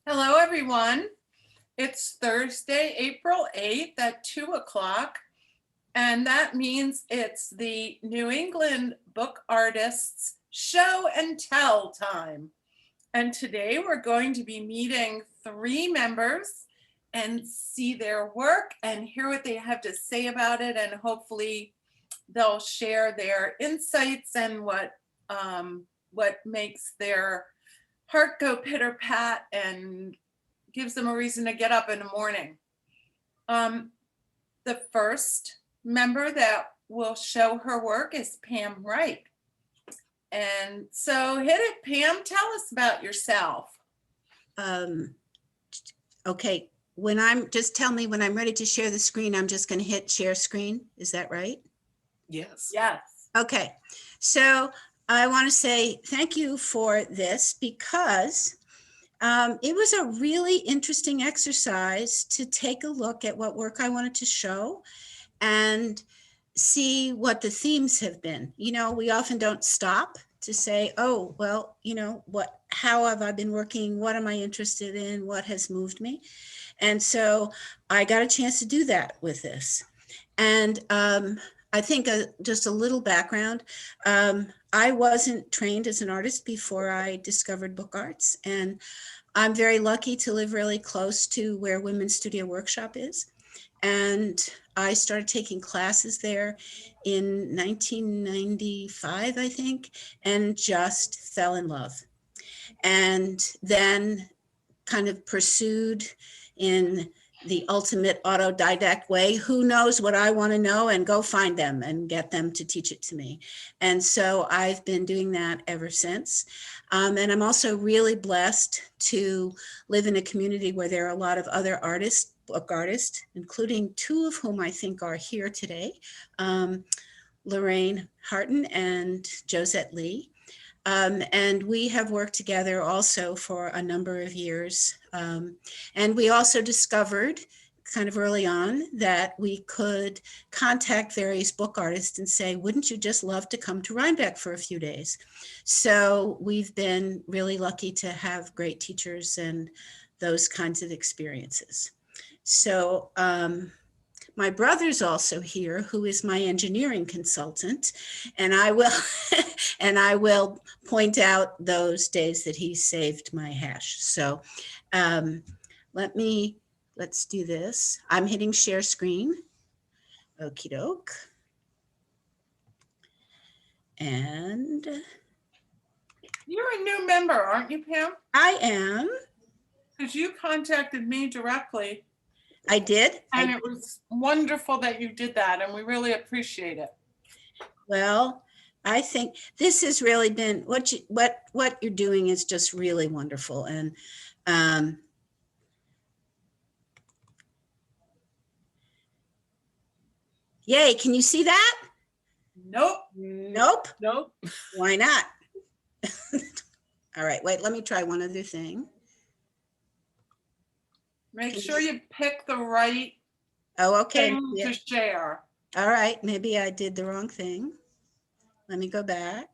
Hello, everyone. It's Thursday, April 8th at 2 o'clock, and that means it's the New England Book Artists Show and Tell time. And today we're going to be meeting 3 members and see their work and hear what they have to say about it, and hopefully they'll share their insights and what makes their heart go pitter pat and gives them a reason to get up in the morning. The first member that will show her work is Pam Wright. And so hit it, Pam, tell us about yourself. Okay, just tell me when I'm ready to share the screen, I'm just going to hit share screen. Is that right? Yes. Yes. Okay, so I want to say thank you for this because it was a really interesting exercise to take a look at what work I wanted to show and see what the themes have been. You know, we often don't stop to say, oh, well, you know, how have I been working? What am I interested in? What has moved me? And so I got a chance to do that with this. And I think just a little background. I wasn't trained as an artist before I discovered book arts. And I'm very lucky to live really close to where Women's Studio Workshop is. And I started taking classes there in 1995, I think, and just fell in love. And then kind of pursued in the ultimate autodidact way, who knows what I want to know, and go find them and get them to teach it to me. And so I've been doing that ever since. And I'm also really blessed to live in a community where there are a lot of other artists, book artists, including 2 of whom I think are here today, Lorraine Harton and Josette Lee. And we have worked together also for a number of years. And we also discovered kind of early on that we could contact various book artists and say, wouldn't you just love to come to Rhinebeck for a few days? So we've been really lucky to have great teachers and those kinds of experiences. So my brother's also here, who is my engineering consultant, and I will point out those days that he saved my hash. So let's do this. I'm hitting share screen. Okie doke. And You're a new member, aren't you, Pam? I am. Because you contacted me directly. I did. And it was wonderful that you did that, and we really appreciate it. Well, I think this has really been what you're doing is just really wonderful. And yay, can you see that? Nope. Nope. Nope. Why not? All right, wait, let me try one other thing. Make sure you pick the right okay. thing to share. All right, maybe I did the wrong thing. Let me go back.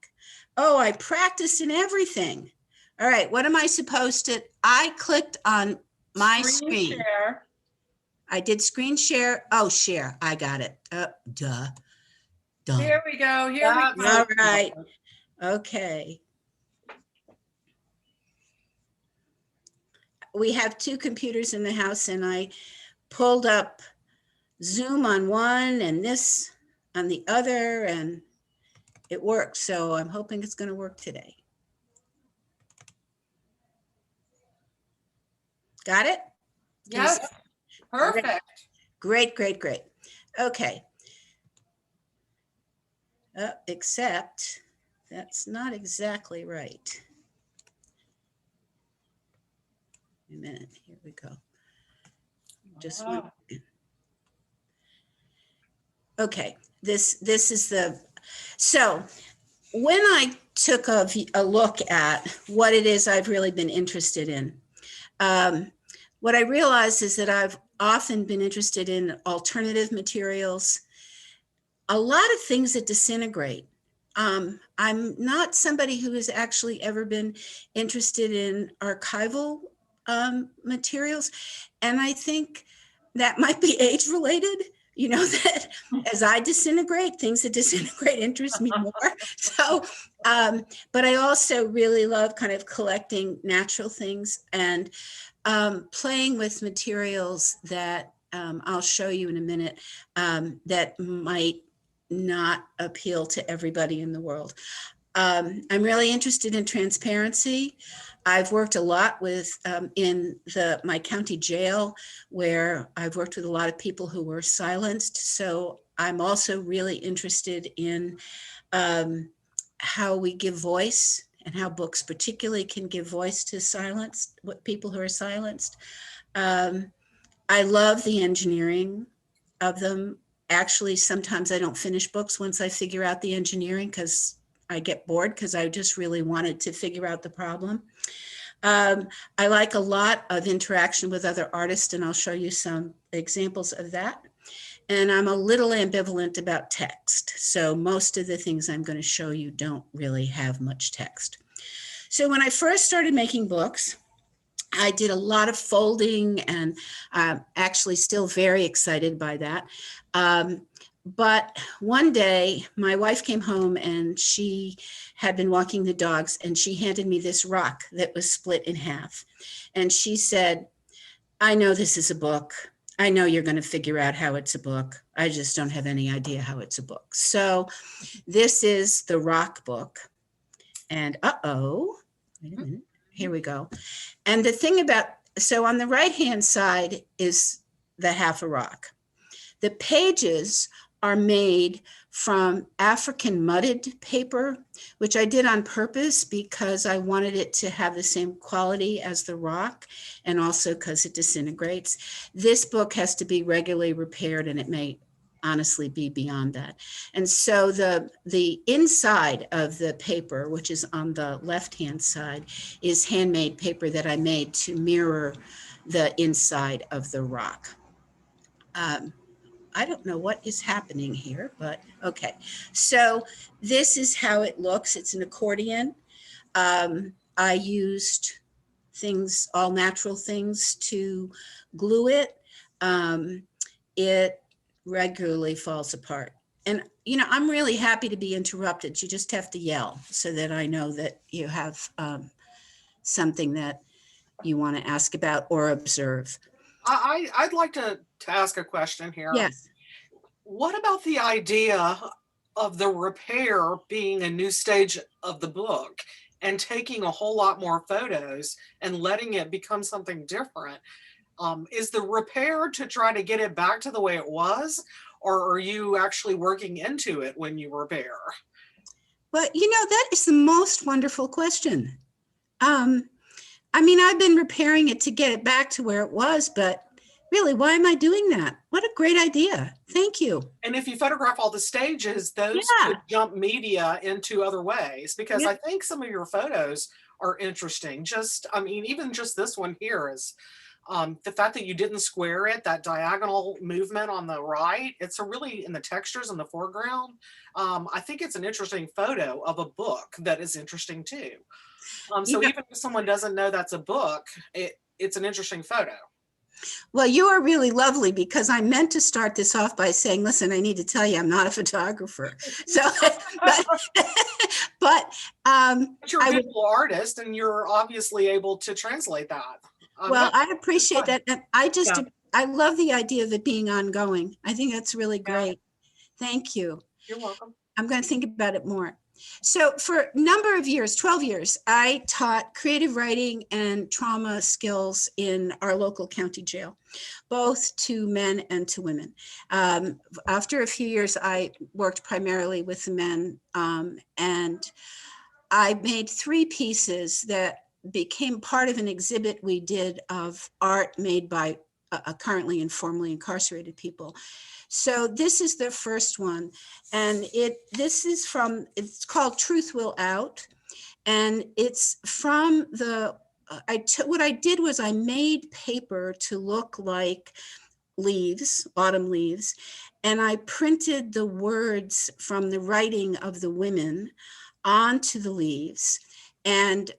Oh, I practiced in everything. All right, what am I supposed to? I clicked on my screen. Share. I did screen share. Oh, share. I got it. Duh. Here we go. Here we go. All right. Okay. We have 2 computers in the house, and I pulled up Zoom on one and this on the other, and it worked. So I'm hoping it's going to work today. Got it? Yes. Perfect. Great, great, great. Okay. Except that's not exactly right. A minute, here we go. Just one. Okay, this is so when I took a look at what it is I've really been interested in, what I realized is that I've often been interested in alternative materials, a lot of things that disintegrate. I'm not somebody who has actually ever been interested in archival materials. And I think that might be age related, that as I disintegrate, things that disintegrate interest me more. So, but I also really love kind of collecting natural things and playing with materials that I'll show you in a minute that might not appeal to everybody in the world. I'm really interested in transparency. I've worked a lot with in my county jail, where I've worked with a lot of people who were silenced. So I'm also really interested in how we give voice, and how books particularly can give voice to people who are silenced. I love the engineering of them. Actually, sometimes I don't finish books once I figure out the engineering, because I get bored, because I just really wanted to figure out the problem. I like a lot of interaction with other artists, and I'll show you some examples of that. And I'm a little ambivalent about text. So most of the things I'm going to show you don't really have much text. So when I first started making books, I did a lot of folding, and I'm actually still very excited by that. But one day my wife came home, and she had been walking the dogs, and she handed me this rock that was split in half. And she said, "I know this is a book. I know you're going to figure out how it's a book. I just don't have any idea how it's a book." So this is the rock book. And wait a minute, here we go. And the thing so on the right-hand side is the half a rock. The pages are made from African mudded paper, which I did on purpose because I wanted it to have the same quality as the rock, and also because it disintegrates. This book has to be regularly repaired, and it may honestly be beyond that. And so the inside of the paper, which is on the left-hand side, is handmade paper that I made to mirror the inside of the rock. I don't know what is happening here, but okay. So this is how it looks. It's an accordion. I used all natural things to glue it. It regularly falls apart. And, I'm really happy to be interrupted. You just have to yell so that I know that you have something that you want to ask about or observe. I'd like to ask a question here. Yes. What about the idea of the repair being a new stage of the book and taking a whole lot more photos and letting it become something different? Is the repair to try to get it back to the way it was, or are you actually working into it when you repair? Well, that is the most wonderful question. I've been repairing it to get it back to where it was, but really, why am I doing that? What a great idea. Thank you. And if you photograph all the stages, those could jump media into other ways, because I think some of your photos are interesting. Even just this one here is the fact that you didn't square it, that diagonal movement on the right, it's in the textures in the foreground. I think it's an interesting photo of a book that is interesting too. So even if someone doesn't know that's a book, it's an interesting photo. Well, you are really lovely, because I meant to start this off by saying, listen, I need to tell you, I'm not a photographer. So, but you're a visual artist, and you're obviously able to translate that. Well, I appreciate that. And I love the idea of it being ongoing. I think that's really great. Thank you. You're welcome. I'm going to think about it more. So for a number of years, 12 years, I taught creative writing and trauma skills in our local county jail, both to men and to women. After a few years, I worked primarily with the men, and I made 3 pieces that became part of an exhibit we did of art made by currently and formerly incarcerated people. So this is the first one, and it's called Truth Will Out, and it's from what I did was I made paper to look like leaves, autumn leaves, and I printed the words from the writing of the women onto the leaves, and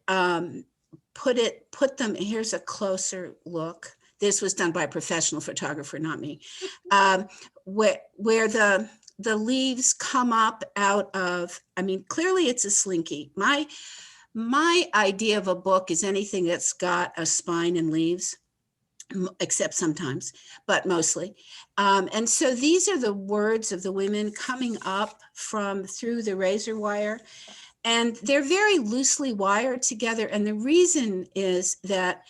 put them, here's a closer look. This was done by a professional photographer, not me. Where the leaves come up out of, I mean, clearly it's a slinky. My idea of a book is anything that's got a spine and leaves, except sometimes, but mostly. And so these are the words of the women coming up from through the razor wire. And they're very loosely wired together. And the reason is that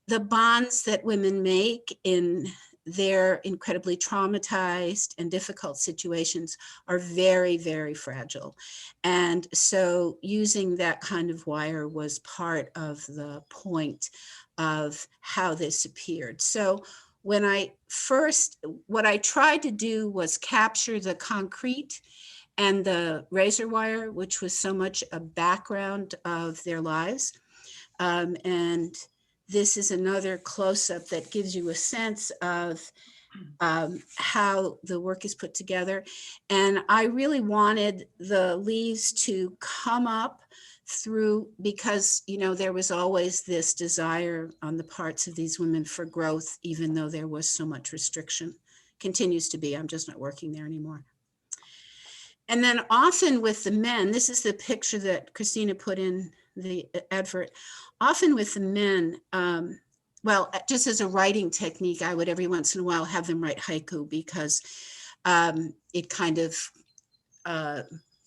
the bonds that women make in their incredibly traumatized and difficult situations are very, very fragile. And so using that kind of wire was part of the point of how this appeared. So when what I tried to do was capture the concrete and the razor wire, which was so much a background of their lives. And this is another close-up that gives you a sense of how the work is put together. And I really wanted the leaves to come up through, because, you know, there was always this desire on the parts of these women for growth, even though there was so much restriction. Continues to be, I'm just not working there anymore. And then often with the men, this is the picture that Christina put in the advert, often with the men, well, just as a writing technique, I would every once in a while have them write haiku, because it kind of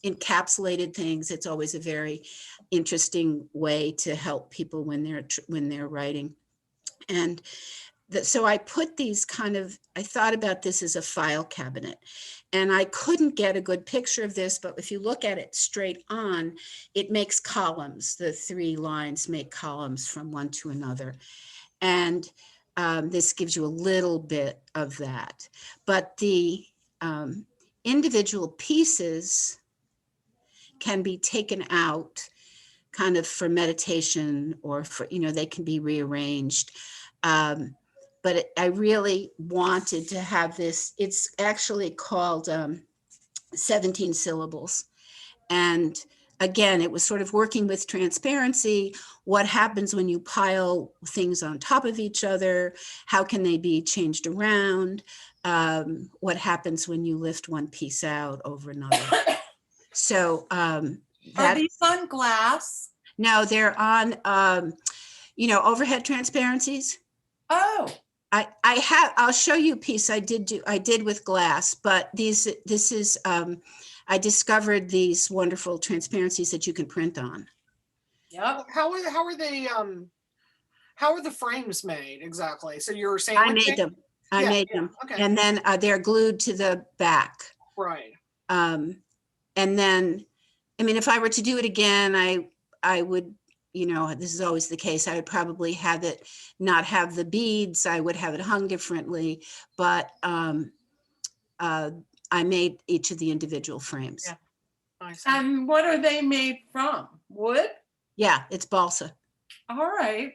encapsulated things. It's always a very interesting way to help people when they're writing. And so I put these I thought about this as a file cabinet, and I couldn't get a good picture of this, but if you look at it straight on, it makes columns. The 3 lines make columns from one to another. And this gives you a little bit of that. But the individual pieces can be taken out kind of for meditation, or for, you know, they can be rearranged. But I really wanted to have this, it's actually called 17 syllables. And again, it was sort of working with transparency. What happens when you pile things on top of each other? How can they be changed around? What happens when you lift one piece out over another? So are these on glass? No, they're on, overhead transparencies. Oh. I'll show you a piece I did with glass, but I discovered these wonderful transparencies that you can print on. Yeah. How are they, how are the frames made exactly? So you're sandwiching? I made them. Okay. And then they're glued to the back. Right. And then, I mean, if I were to do it again, I would, this is always the case. I would probably not have the beads. I would have it hung differently, but I made each of the individual frames. Yeah. Nice. And what are they made from? Wood? Yeah, it's balsa. All right.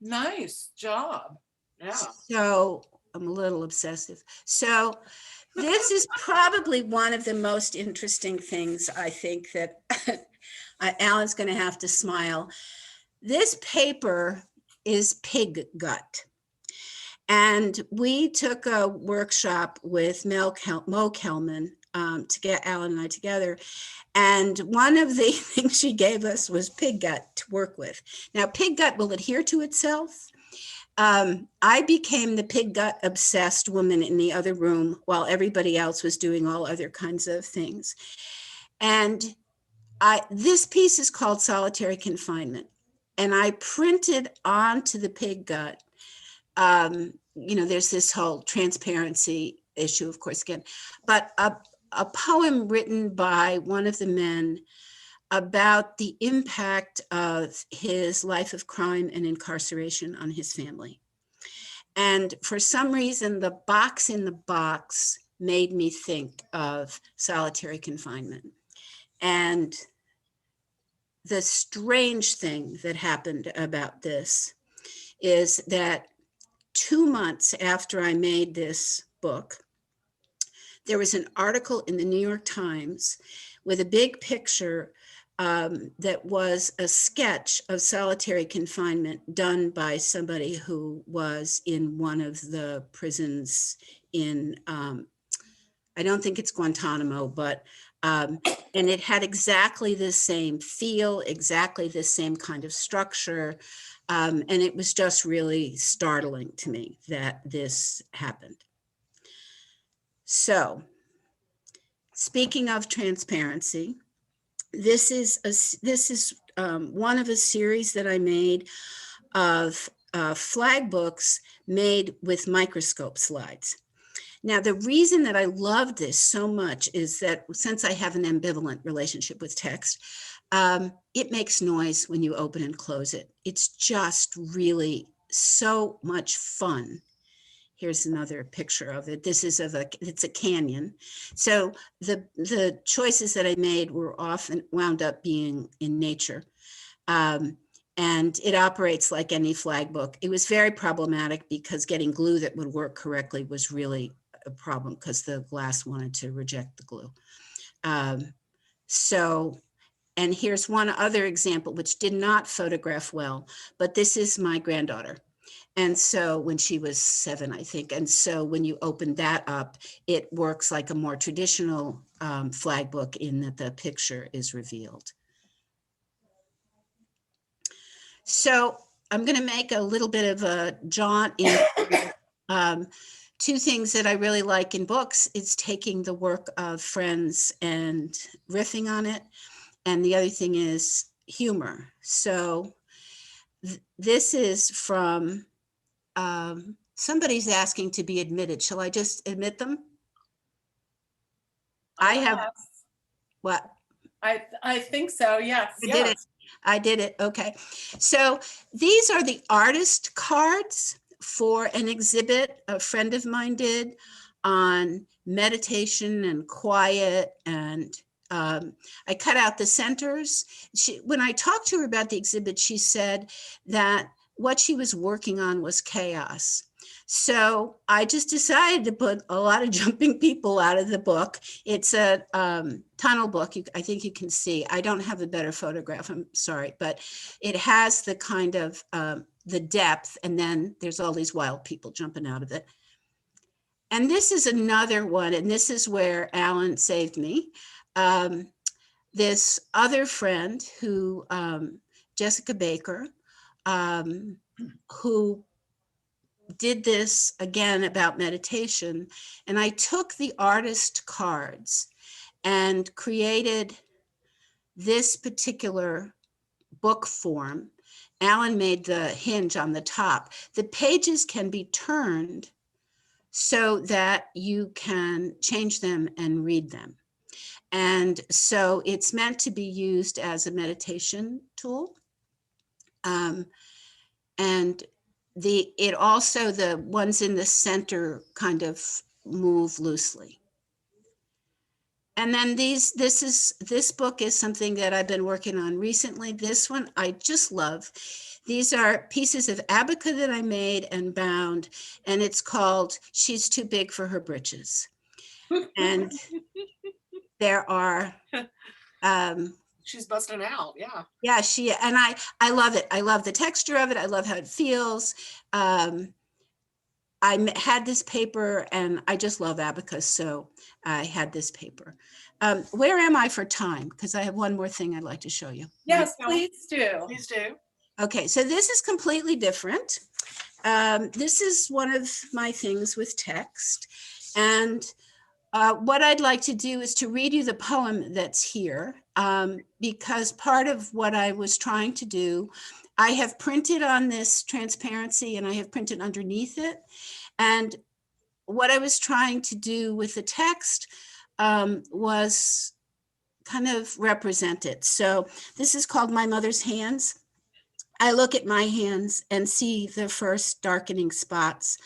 Nice job. Yeah. So I'm a little obsessive. So this is probably one of the most interesting things, I think, that Alan's going to have to smile. This paper is pig gut. And we took a workshop with Mo Kelman to get Alan and I together. And one of the things she gave us was pig gut to work with. Now, pig gut will adhere to itself. I became the pig gut obsessed woman in the other room while everybody else was doing all other kinds of things. And this piece is called Solitary Confinement. And I printed onto the pig gut, there's this whole transparency issue, of course, again, but a poem written by one of the men about the impact of his life of crime and incarceration on his family. And for some reason, the box in the box made me think of solitary confinement. And the strange thing that happened about this is that 2 months after I made this book, there was an article in the New York Times with a big picture that was a sketch of solitary confinement done by somebody who was in one of the prisons in, I don't think it's Guantanamo, but, and it had exactly the same feel, exactly the same kind of structure. And it was just really startling to me that this happened. So, speaking of transparency, this is one of a series that I made of flag books made with microscope slides. Now, the reason that I love this so much is that since I have an ambivalent relationship with text, it makes noise when you open and close it. It's just really so much fun. Here's another picture of it. This is it's a canyon. So the choices that I made were often wound up being in nature. And it operates like any flag book. It was very problematic because getting glue that would work correctly was really a problem because the glass wanted to reject the glue. And here's one other example, which did not photograph well, but this is my granddaughter. And so when she was 7, I think. And so when you open that up, it works like a more traditional flag book in that the picture is revealed. So I'm going to make a little bit of a jaunt in two things that I really like in books is taking the work of friends and riffing on it. And the other thing is humor. So this is from somebody's asking to be admitted. Shall I just admit them? I have Yes. what? I think so, yes. I did it. Okay. So these are the artist cards for an exhibit a friend of mine did on meditation and quiet. And I cut out the centers. When I talked to her about the exhibit, she said that what she was working on was chaos. So I just decided to put a lot of jumping people out of the book. It's a tunnel book. I think you can see. I don't have a better photograph. I'm sorry, but it has the kind of the depth, and then there's all these wild people jumping out of it. And this is another one, and this is where Alan saved me. This other friend who, Jessica Baker, who did this again about meditation. And I took the artist cards and created this particular book form. Alan made the hinge on the top. The pages can be turned so that you can change them and read them. And so it's meant to be used as a meditation tool. And it also, the ones in the center kind of move loosely. And then this book is something that I've been working on recently. This one I just love. These are pieces of abaca that I made and bound, and it's called She's Too Big for Her Britches. And there are she's busting out. Yeah. Yeah, and I love it. I love the texture of it. I love how it feels. I had this paper and I just love abacus. So I had this paper. Where am I for time? Because I have one more thing I'd like to show you. Yes, please do. Please do. Okay, so this is completely different. This is one of my things with text. And what I'd like to do is to read you the poem that's here, because part of what I was trying to do, I have printed on this transparency and I have printed underneath it. And what I was trying to do with the text was kind of represent it. So this is called My Mother's Hands. I look at my hands and see the first darkening spots,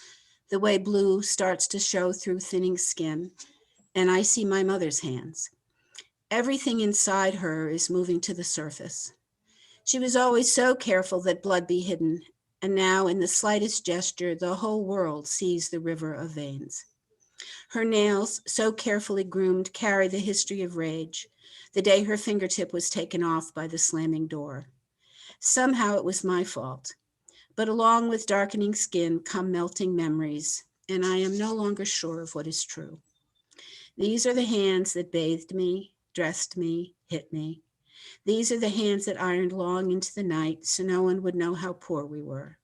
the way blue starts to show through thinning skin. And I see my mother's hands. Everything inside her is moving to the surface. She was always so careful that blood be hidden, and now in the slightest gesture, the whole world sees the river of veins. Her nails, so carefully groomed, carry the history of rage, the day her fingertip was taken off by the slamming door. Somehow it was my fault, but along with darkening skin come melting memories, and I am no longer sure of what is true. These are the hands that bathed me, dressed me, hit me. These are the hands that ironed long into the night so no one would know how poor we were.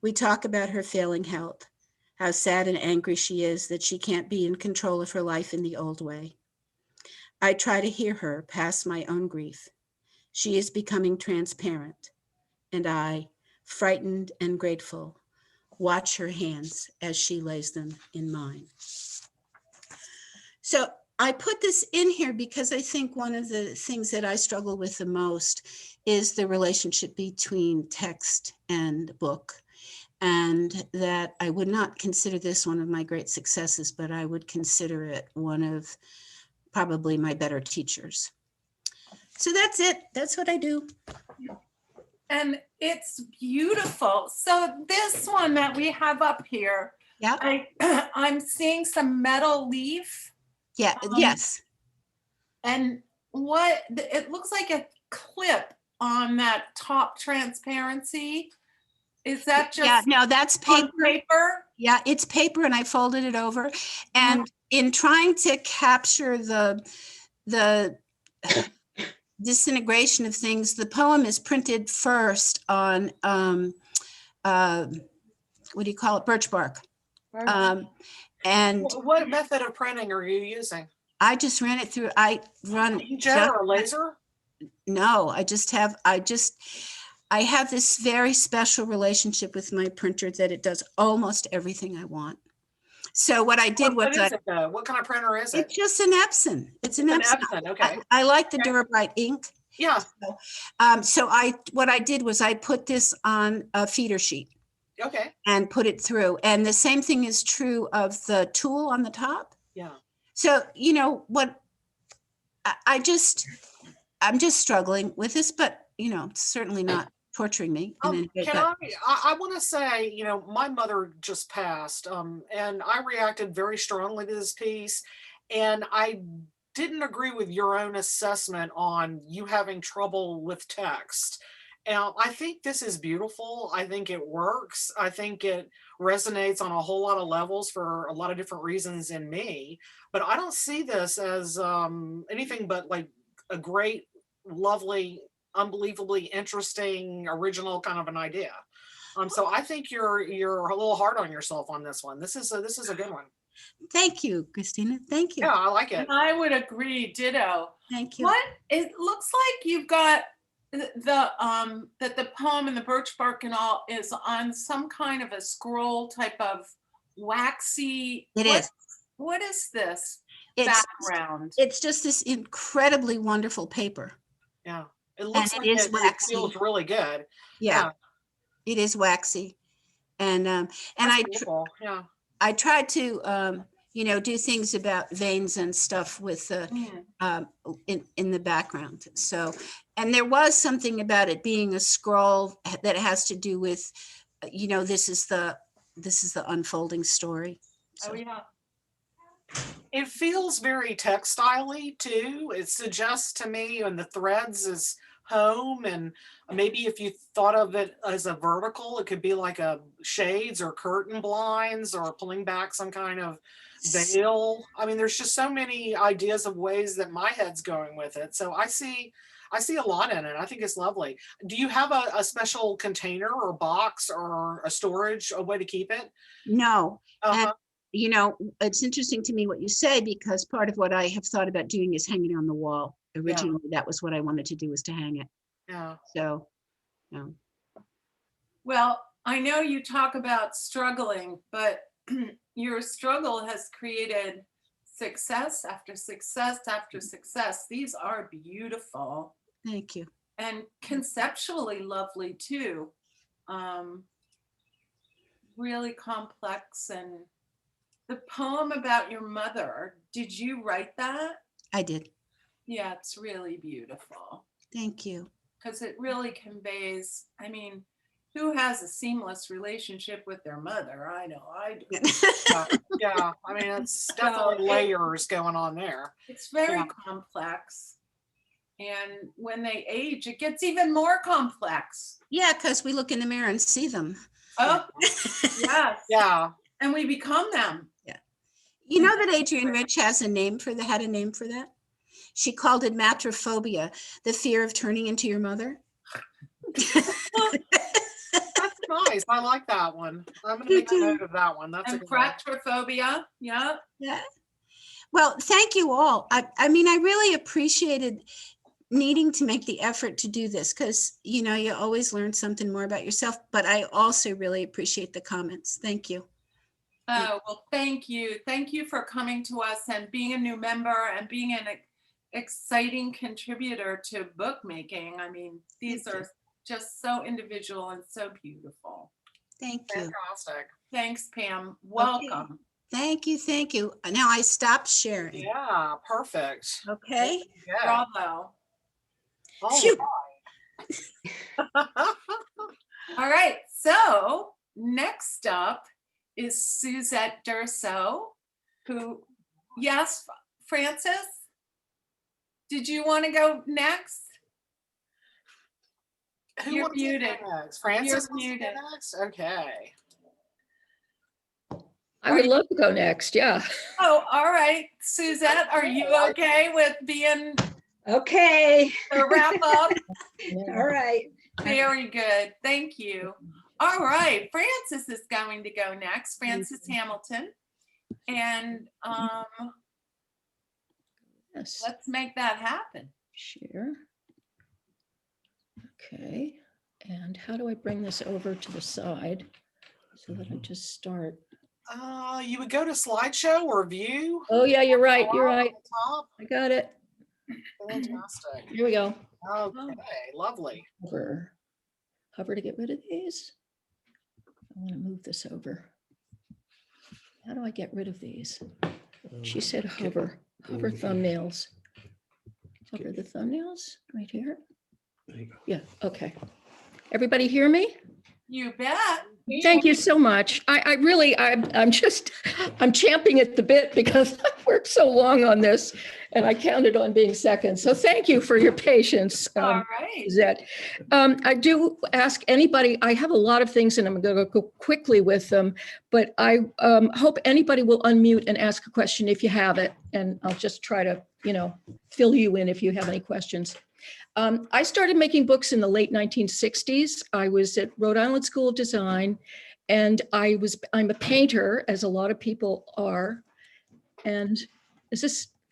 We talk about her failing health, how sad and angry she is that she can't be in control of her life in the old way. I try to hear her past my own grief. She is becoming transparent, and I, frightened and grateful, watch her hands as she lays them in mine. So I put this in here because I think one of the things that I struggle with the most is the relationship between text and book. And that I would not consider this one of my great successes, but I would consider it one of probably my better teachers. So that's it. That's what I do. And it's beautiful. So this one that we have up here, Yeah. I'm seeing some metal leaf. Yeah. Yes. And it looks like a clip on that top transparency. Is that just Yeah, no, that's on paper. paper? Yeah, it's paper, and I folded it over. And in trying to capture the disintegration of things, the poem is printed first on what do you call it? Birch bark. And What method of printing are you using? I just ran it through. I run Inkjet or laser? No, I have this very special relationship with my printer that it does almost everything I want. So what I did was, what is it though? What kind of printer is it? it's just an Epson. It's an Epson. Okay. I like the Durabrite ink. Yeah. So what I did was I put this on a feeder sheet. Okay. And put it through. And the same thing is true of the tool on the top. Yeah. So, you know what, I'm just struggling with this, but you know, it's certainly not torturing me. I want to say, you know, my mother just passed, and I reacted very strongly to this piece, and I didn't agree with your own assessment on you having trouble with text. And I think this is beautiful. I think it works. I think it resonates on a whole lot of levels for a lot of different reasons in me. But I don't see this as anything but like a great, lovely, unbelievably interesting, original kind of an idea. So I think you're a little hard on yourself on this one. This is a good one. Thank you, Christina. Thank you. Yeah, I like it. And I would agree, ditto. Thank you. What it looks like you've got that the poem and the birch bark and all is on some kind of a scroll type of waxy. It is. What is this background? It's just this incredibly wonderful paper. Yeah, it looks and like it is waxy. It feels really good. Yeah, it is waxy, and I tried to you know, do things about veins and stuff with in the background. So, and there was something about it being a scroll that has to do with, you know, this is the unfolding story. So. Oh yeah. It feels very textile-y too. It suggests to me, and the threads is home, and maybe if you thought of it as a vertical, it could be like a shades or curtain blinds or pulling back some kind of veil. I mean, there's just so many ideas of ways that my head's going with it. So I see a lot in it. I think it's lovely. Do you have a special container or box or a storage, a way to keep it? No. And, you know, it's interesting to me what you say, because part of what I have thought about doing is hanging it on the wall. Originally, that was what I wanted to do, was to hang it. Yeah. So, no. Well, I know you talk about struggling, but your struggle has created success after success after success. These are beautiful. Thank you. And conceptually lovely too. Really complex. And the poem about your mother, did you write that? I did. Yeah, it's really beautiful. Thank you. Because it really conveys, I mean, who has a seamless relationship with their mother? I know I do. Yeah, I mean, it's definitely layers going on there. It's very Yeah. complex. And when they age, it gets even more complex. Yeah, because we look in the mirror and see them. Oh, yes. Yeah. And we become them. You know that Adrienne Rich had a name for that? She called it matrophobia, the fear of turning into your mother. That's nice. I like that one. I'm going to make a note of that one. That's a And good one. fractrophobia. Yeah. Yeah. Well, thank you all. I mean, I really appreciated needing to make the effort to do this because, you know, you always learn something more about yourself, but I also really appreciate the comments. Thank you. Oh, well, thank you. Thank you for coming to us and being a new member and being an exciting contributor to bookmaking. I mean, these are just so individual and so beautiful. Thank you. Fantastic. Thanks, Pam. Welcome. Thank you. Thank you. Now I stopped sharing. Yeah, perfect. Okay. Yeah. Bravo. All Phew. right. All right. So next up is Suzette Durso, who, yes, Francis, did you want to go next? Who You're wants to go muted. next? Francis You're wants to go muted. next? Okay. I would love to go next. Yeah. Oh, all right. Suzette, are you okay with being Okay. the wrap up? All right. Very good. Thank you. All right. Francis is going to go next. Francis Hamilton. And Yes. let's make that happen. Share. Okay. And how do I bring this over to the side so that I just start? You would go to slideshow or view. Oh yeah, you're right. You're Up right. at the top. I got it. Fantastic. Here we go. Okay, lovely. Hover to get rid of these. I want to move this over. How do I get rid of these? She said hover thumbnails. Hover the thumbnails right here. There you go. Yeah, okay. Everybody hear me? You bet. Thank you so much. I'm champing at the bit because I've worked so long on this and I counted on being second. So thank you for your patience. All right. Suzette. I do ask anybody, I have a lot of things and I'm going to go quickly with them, but I hope anybody will unmute and ask a question if you have it. And I'll just try to, fill you in if you have any questions. I started making books in the late 1960s. I was at Rhode Island School of Design and I'm a painter, as a lot of people are. And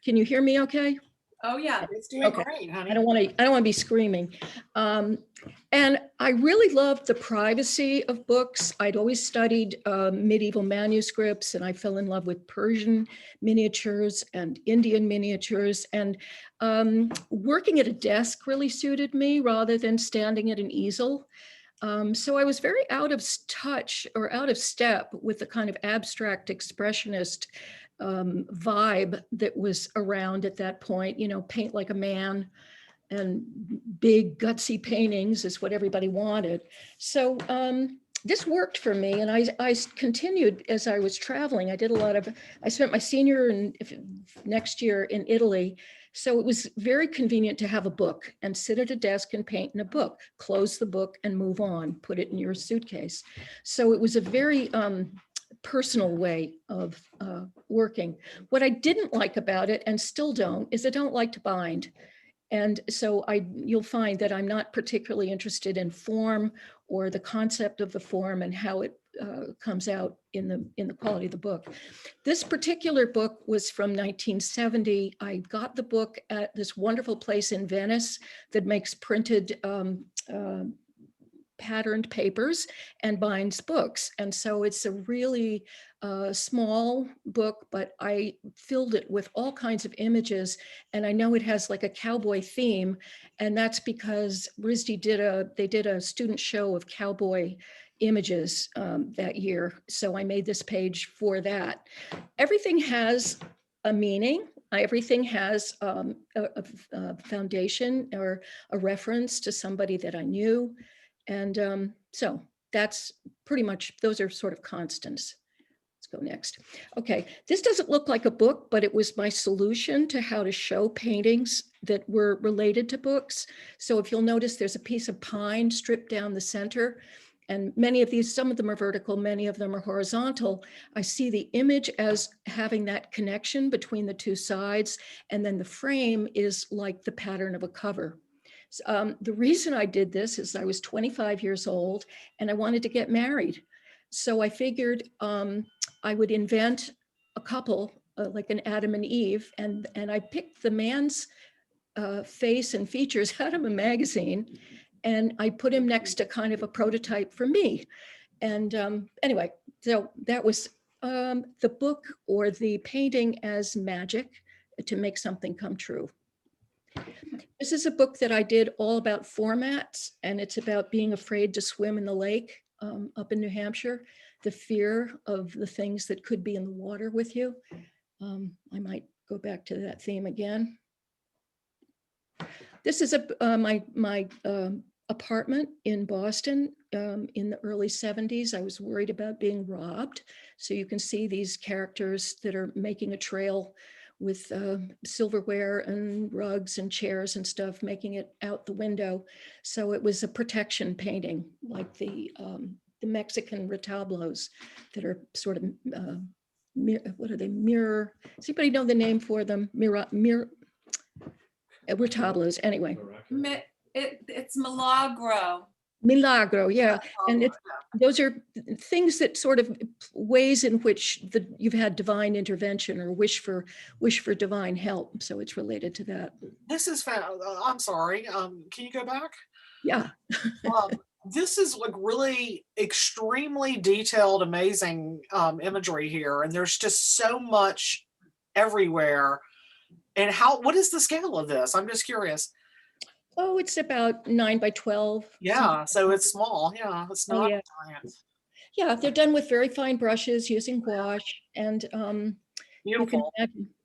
can you hear me okay? Oh, yeah. It's doing Okay. great, honey. I don't want to be screaming. And I really loved the privacy of books. I'd always studied medieval manuscripts and I fell in love with Persian miniatures and Indian miniatures. And working at a desk really suited me rather than standing at an easel. So I was very out of touch or out of step with the kind of abstract expressionist vibe that was around at that point, paint like a man and big gutsy paintings is what everybody wanted. So this worked for me. And I continued as I was traveling. I spent my senior and next year in Italy. So it was very convenient to have a book and sit at a desk and paint in a book, close the book and move on, put it in your suitcase. So it was a very personal way of working. What I didn't like about it, and still don't, is I don't like to bind. And so you'll find that I'm not particularly interested in form or the concept of the form and how it comes out in the quality of the book. This particular book was from 1970. I got the book at this wonderful place in Venice that makes printed patterned papers and binds books. And so it's a really small book, but I filled it with all kinds of images. And I know it has like a cowboy theme. And that's because RISD did a student show of cowboy images that year. So I made this page for that. Everything has a meaning. Everything has a foundation or a reference to somebody that I knew. And so that's pretty much, those are sort of constants. Let's go next. Okay, this doesn't look like a book, but it was my solution to how to show paintings that were related to books. So if you'll notice, there's a piece of pine stripped down the center. And many of these, some of them are vertical, many of them are horizontal. I see the image as having that connection between the two sides. And then the frame is like the pattern of a cover. The reason I did this is I was 25 years old and I wanted to get married. So I figured I would invent a couple, like an Adam and Eve, and I picked the man's face and features out of a magazine, and I put him next to kind of a prototype for me. And anyway, so that was the book or the painting as magic to make something come true. This is a book that I did all about formats, and it's about being afraid to swim in the lake up in New Hampshire, the fear of the things that could be in the water with you. I might go back to that theme again. This is my apartment in Boston in the early 70s. I was worried about being robbed. So you can see these characters that are making a trail with silverware and rugs and chairs and stuff, making it out the window. So it was a protection painting, like the Mexican retablos that are sort of, what are they, mirror? Does anybody know the name for them? Retablos, anyway. It's Milagro. Milagro, yeah. And those are things that sort of ways in which you've had divine intervention or wish for divine help. So it's related to that. This is I'm sorry. Can you go back? Yeah. This is like really extremely detailed, amazing imagery here. And there's just so much everywhere. And what is the scale of this? I'm just curious. Oh, it's about 9 by 12. Yeah, so it's small. Yeah, it's not yeah. giant. Yeah, they're done with very fine brushes using gouache, and Beautiful.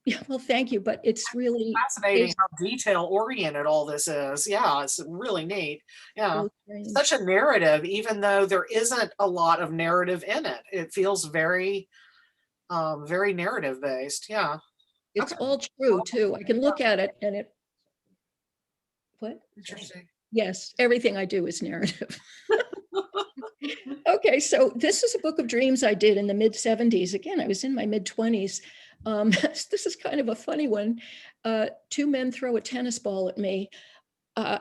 Yeah, well, thank you, but it's really Fascinating how detail oriented all this is. Yeah, it's really neat. Yeah, such a narrative, even though there isn't a lot of narrative in it. It feels very, very narrative based. Yeah. It's all true too. I can look at it and it. What? Interesting. Yes, everything I do is narrative. Okay, so this is a book of dreams I did in the mid 70s. Again, I was in my mid 20s. This is kind of a funny one. Two men throw a tennis ball at me.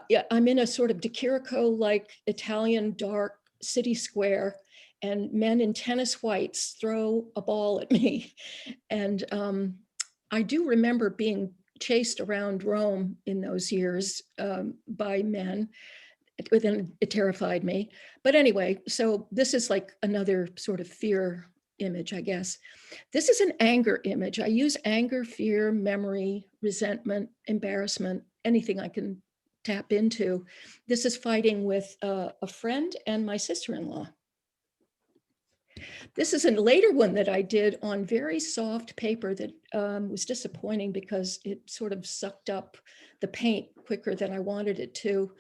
Yeah, I'm in a sort of De Chirico-like Italian dark city square, and men in tennis whites throw a ball at me. And I do remember being chased around Rome in those years by men. It terrified me. But anyway, so this is like another sort of fear image, I guess. This is an anger image. I use anger, fear, memory, resentment, embarrassment, anything I can tap into. This is fighting with a friend and my sister-in-law. This is a later one that I did on very soft paper that was disappointing because it sort of sucked up the paint quicker than I wanted it to.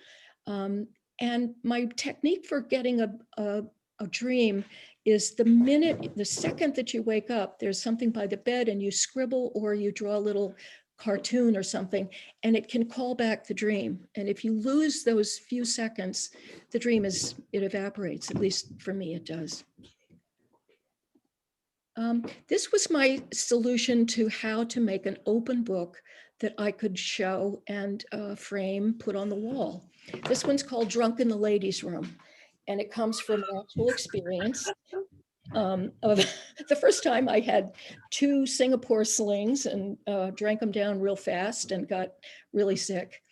And my technique for getting a dream is the second that you wake up, there's something by the bed and you scribble or you draw a little cartoon or something, and it can call back the dream. And if you lose those few seconds, the dream it evaporates. At least for me, it does. This was my solution to how to make an open book that I could show and frame, put on the wall. This one's called Drunk in the Ladies' Room, and it comes from an actual experience of the first time I had 2 Singapore slings and drank them down real fast and got really sick.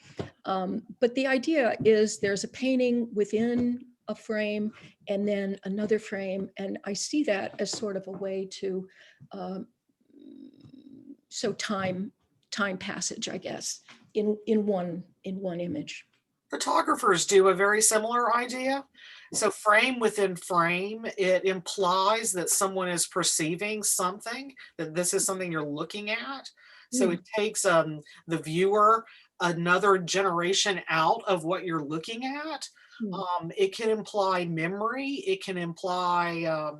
But the idea is there's a painting within a frame and then another frame, and I see that as sort of a way to so time passage, I guess, in one image. Photographers do a very similar idea. So frame within frame, it implies that someone is perceiving something, that this is something you're looking at. So it takes the viewer another generation out of what you're looking at. It can imply memory. It can imply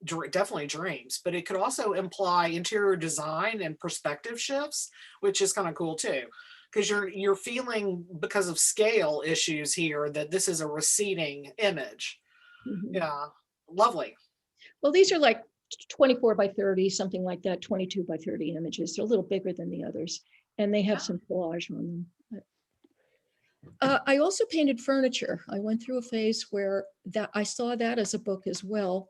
definitely dreams, but it could also imply interior design and perspective shifts, which is kind of cool too, because you're feeling, because of scale issues here, that this is a receding image. Yeah, lovely. Well, these are like 24 by 30, something like that, 22 by 30 images. They're a little bigger than the others, and they have some collage on them. I also painted furniture. I went through a phase where I saw that as a book as well,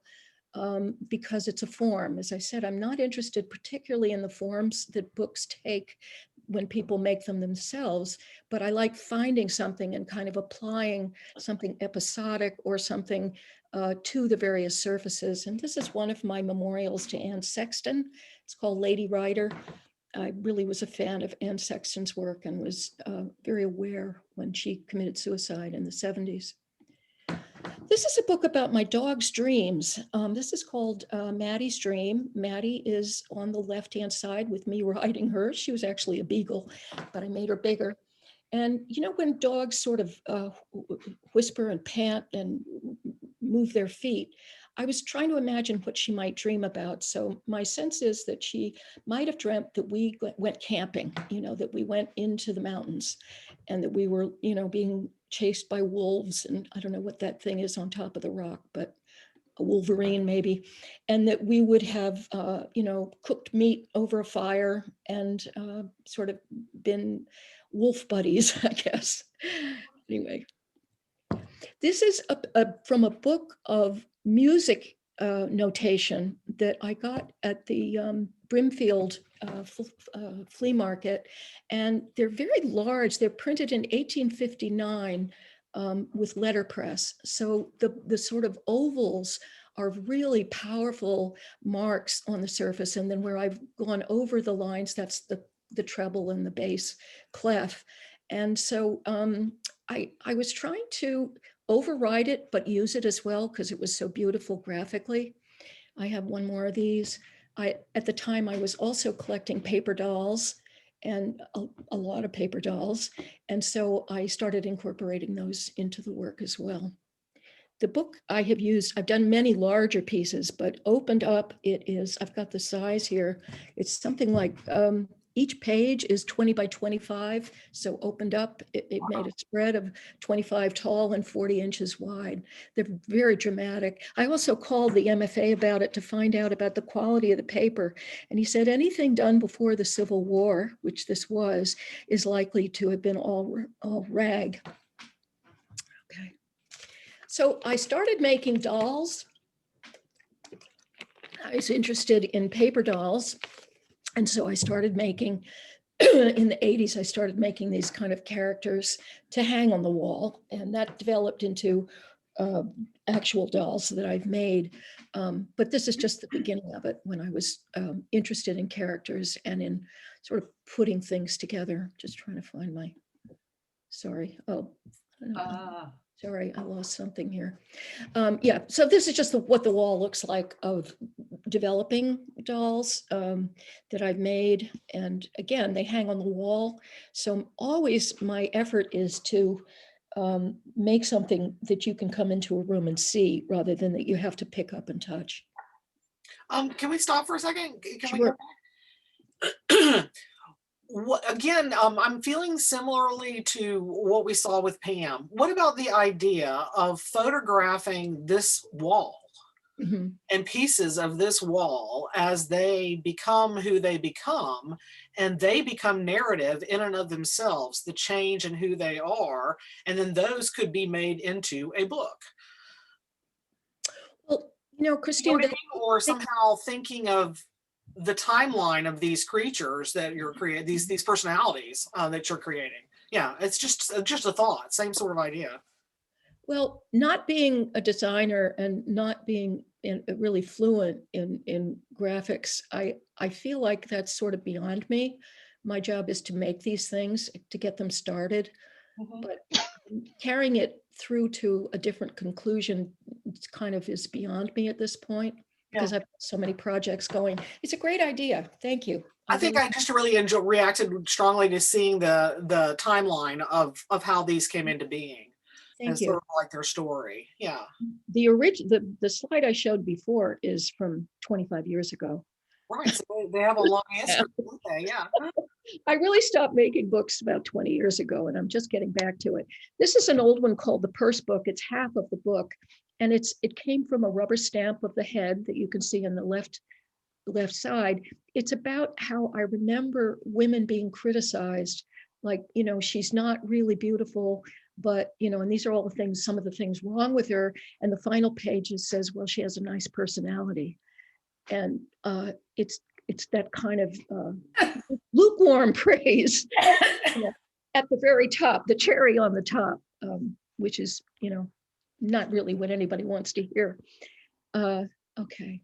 because it's a form. As I said, I'm not interested particularly in the forms that books take when people make them themselves, but I like finding something and kind of applying something episodic or something to the various surfaces. And this is one of my memorials to Anne Sexton. It's called Lady Writer. I really was a fan of Anne Sexton's work and was very aware when she committed suicide in the 70s. This is a book about my dog's dreams. This is called Maddie's Dream. Maddie is on the left-hand side with me riding her. She was actually a beagle, but I made her bigger. And you know, when dogs sort of whisper and pant and move their feet, I was trying to imagine what she might dream about. So my sense is that she might have dreamt that we went camping, you know, that we went into the mountains and that we were, you know, being chased by wolves. And I don't know what that thing is on top of the rock, but a wolverine maybe. And that we would have, you know, cooked meat over a fire and sort of been wolf buddies, I guess. Anyway. This is from a book of music notation that I got at the Brimfield flea market. And they're very large. They're printed in 1859 with letterpress. So the sort of ovals are really powerful marks on the surface. And then where I've gone over the lines, that's the treble and the bass clef. And so I was trying to override it, but use it as well because it was so beautiful graphically. I have one more of these. At the time, I was also collecting paper dolls and a lot of paper dolls. And so I started incorporating those into the work as well. The book I have used, I've done many larger pieces, but opened up, I've got the size here. It's something like, each page is 20 by 25. So opened up, it made a spread of 25 tall and 40 inches wide. They're very dramatic. I also called the MFA about it to find out about the quality of the paper. And he said anything done before the Civil War, which this was, is likely to have been all rag. Okay. So I started making dolls. I was interested in paper dolls. And so I started making, in the 80s, I started making these kind of characters to hang on the wall. And that developed into actual dolls that I've made. But this is just the beginning of it, when I was interested in characters and in sort of putting things together. Just trying to find my, sorry. Oh, I don't know. Sorry, I lost something here. Yeah, so this is just what the wall looks like of developing dolls that I've made. And again, they hang on the wall. So always my effort is to make something that you can come into a room and see rather than that you have to pick up and touch. Can we stop for a second? Can Sure. we again, I'm feeling similarly to what we saw with Pam. What about the idea of photographing this wall and pieces of this wall as they become who they become, and they become narrative in and of themselves, the change in who they are, and then those could be made into a book? Well, you know, Christine, or somehow thinking of the timeline of these creatures that you're creating, these personalities that you're creating. Yeah, it's just a thought, same sort of idea. Well, not being a designer and not being really fluent in graphics, I feel like that's sort of beyond me. My job is to make these things, to get them started, but carrying it through to a different conclusion kind of is beyond me at this point. Because I've got so many projects going. It's a great idea. Thank you. I think I just really reacted strongly to seeing the timeline of how these came into being. Thank sort you. of like their story. Yeah. The slide I showed before is from 25 years ago. Right. So they have a long Yeah. history, don't they? Yeah. I really stopped making books about 20 years ago, and I'm just getting back to it. This is an old one called The Purse Book. It's half of the book, and it came from a rubber stamp of the head that you can see on the left side. It's about how I remember women being criticized, like, she's not really beautiful, but, and these are all the things, some of the things wrong with her. And the final page says, well, she has a nice personality. And it's that kind of lukewarm praise at the very top, the cherry on the top, which is, not really what anybody wants to hear. Okay.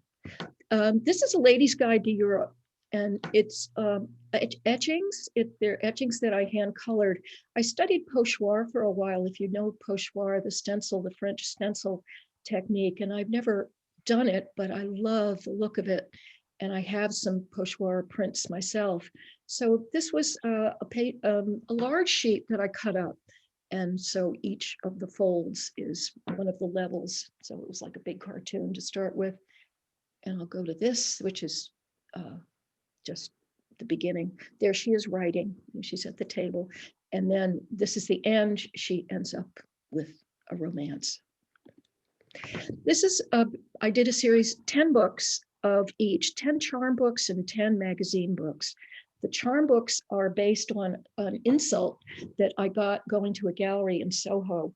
This is a lady's guide to Europe, and it's etchings. They're etchings that I hand colored. I studied pochoir for a while, if you know pochoir, the French stencil technique, and I've never done it, but I love the look of it. And I have some pochoir prints myself. So this was a large sheet that I cut up. And so each of the folds is one of the levels. So it was like a big cartoon to start with. And I'll go to this, which is just the beginning. There she is writing, she's at the table. And then this is the end. She ends up with a romance. This is, I did a series, 10 books of each, 10 charm books and 10 magazine books. The charm books are based on an insult that I got going to a gallery in Soho.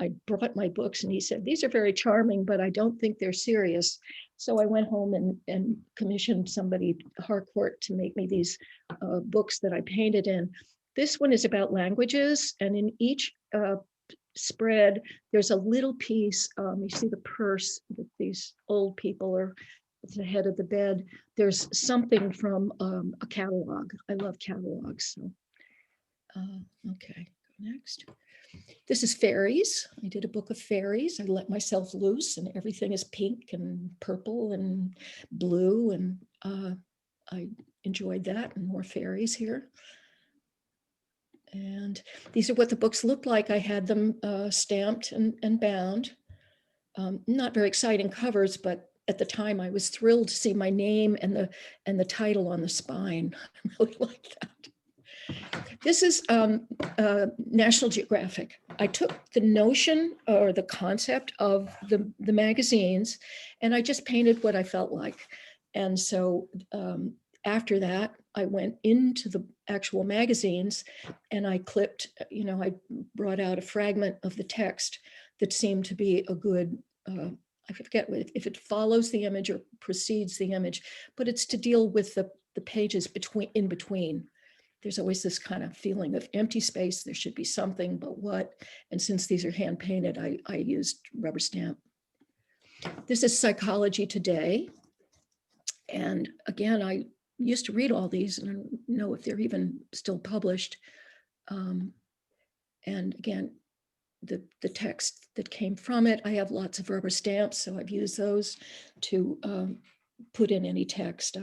I brought my books and he said, these are very charming, but I don't think they're serious. So I went home and commissioned somebody, Harcourt, to make me these books that I painted in. This one is about languages, and in each spread, there's a little piece. You see the purse that these old people are at the head of the bed. There's something from a catalog. I love catalogs. So, okay, go next. This is Fairies. I did a book of fairies. I let myself loose, and everything is pink and purple and blue, and I enjoyed that, and more fairies here. And these are what the books look like. I had them stamped and bound. Not very exciting covers, but at the time I was thrilled to see my name and the title on the spine. I really like that. This is National Geographic. I took the notion or the concept of the magazines, and I just painted what I felt like. And so after that, I went into the actual magazines and I clipped, I brought out a fragment of the text that seemed to be a good, I forget if it follows the image or precedes the image, but it's to deal with the pages in between. There's always this kind of feeling of empty space. There should be something, but what? And since these are hand painted, I used rubber stamp. This is Psychology Today. And again, I used to read all these, and I don't know if they're even still published. And again, the text that came from it, I have lots of rubber stamps, so I've used those to put in any text.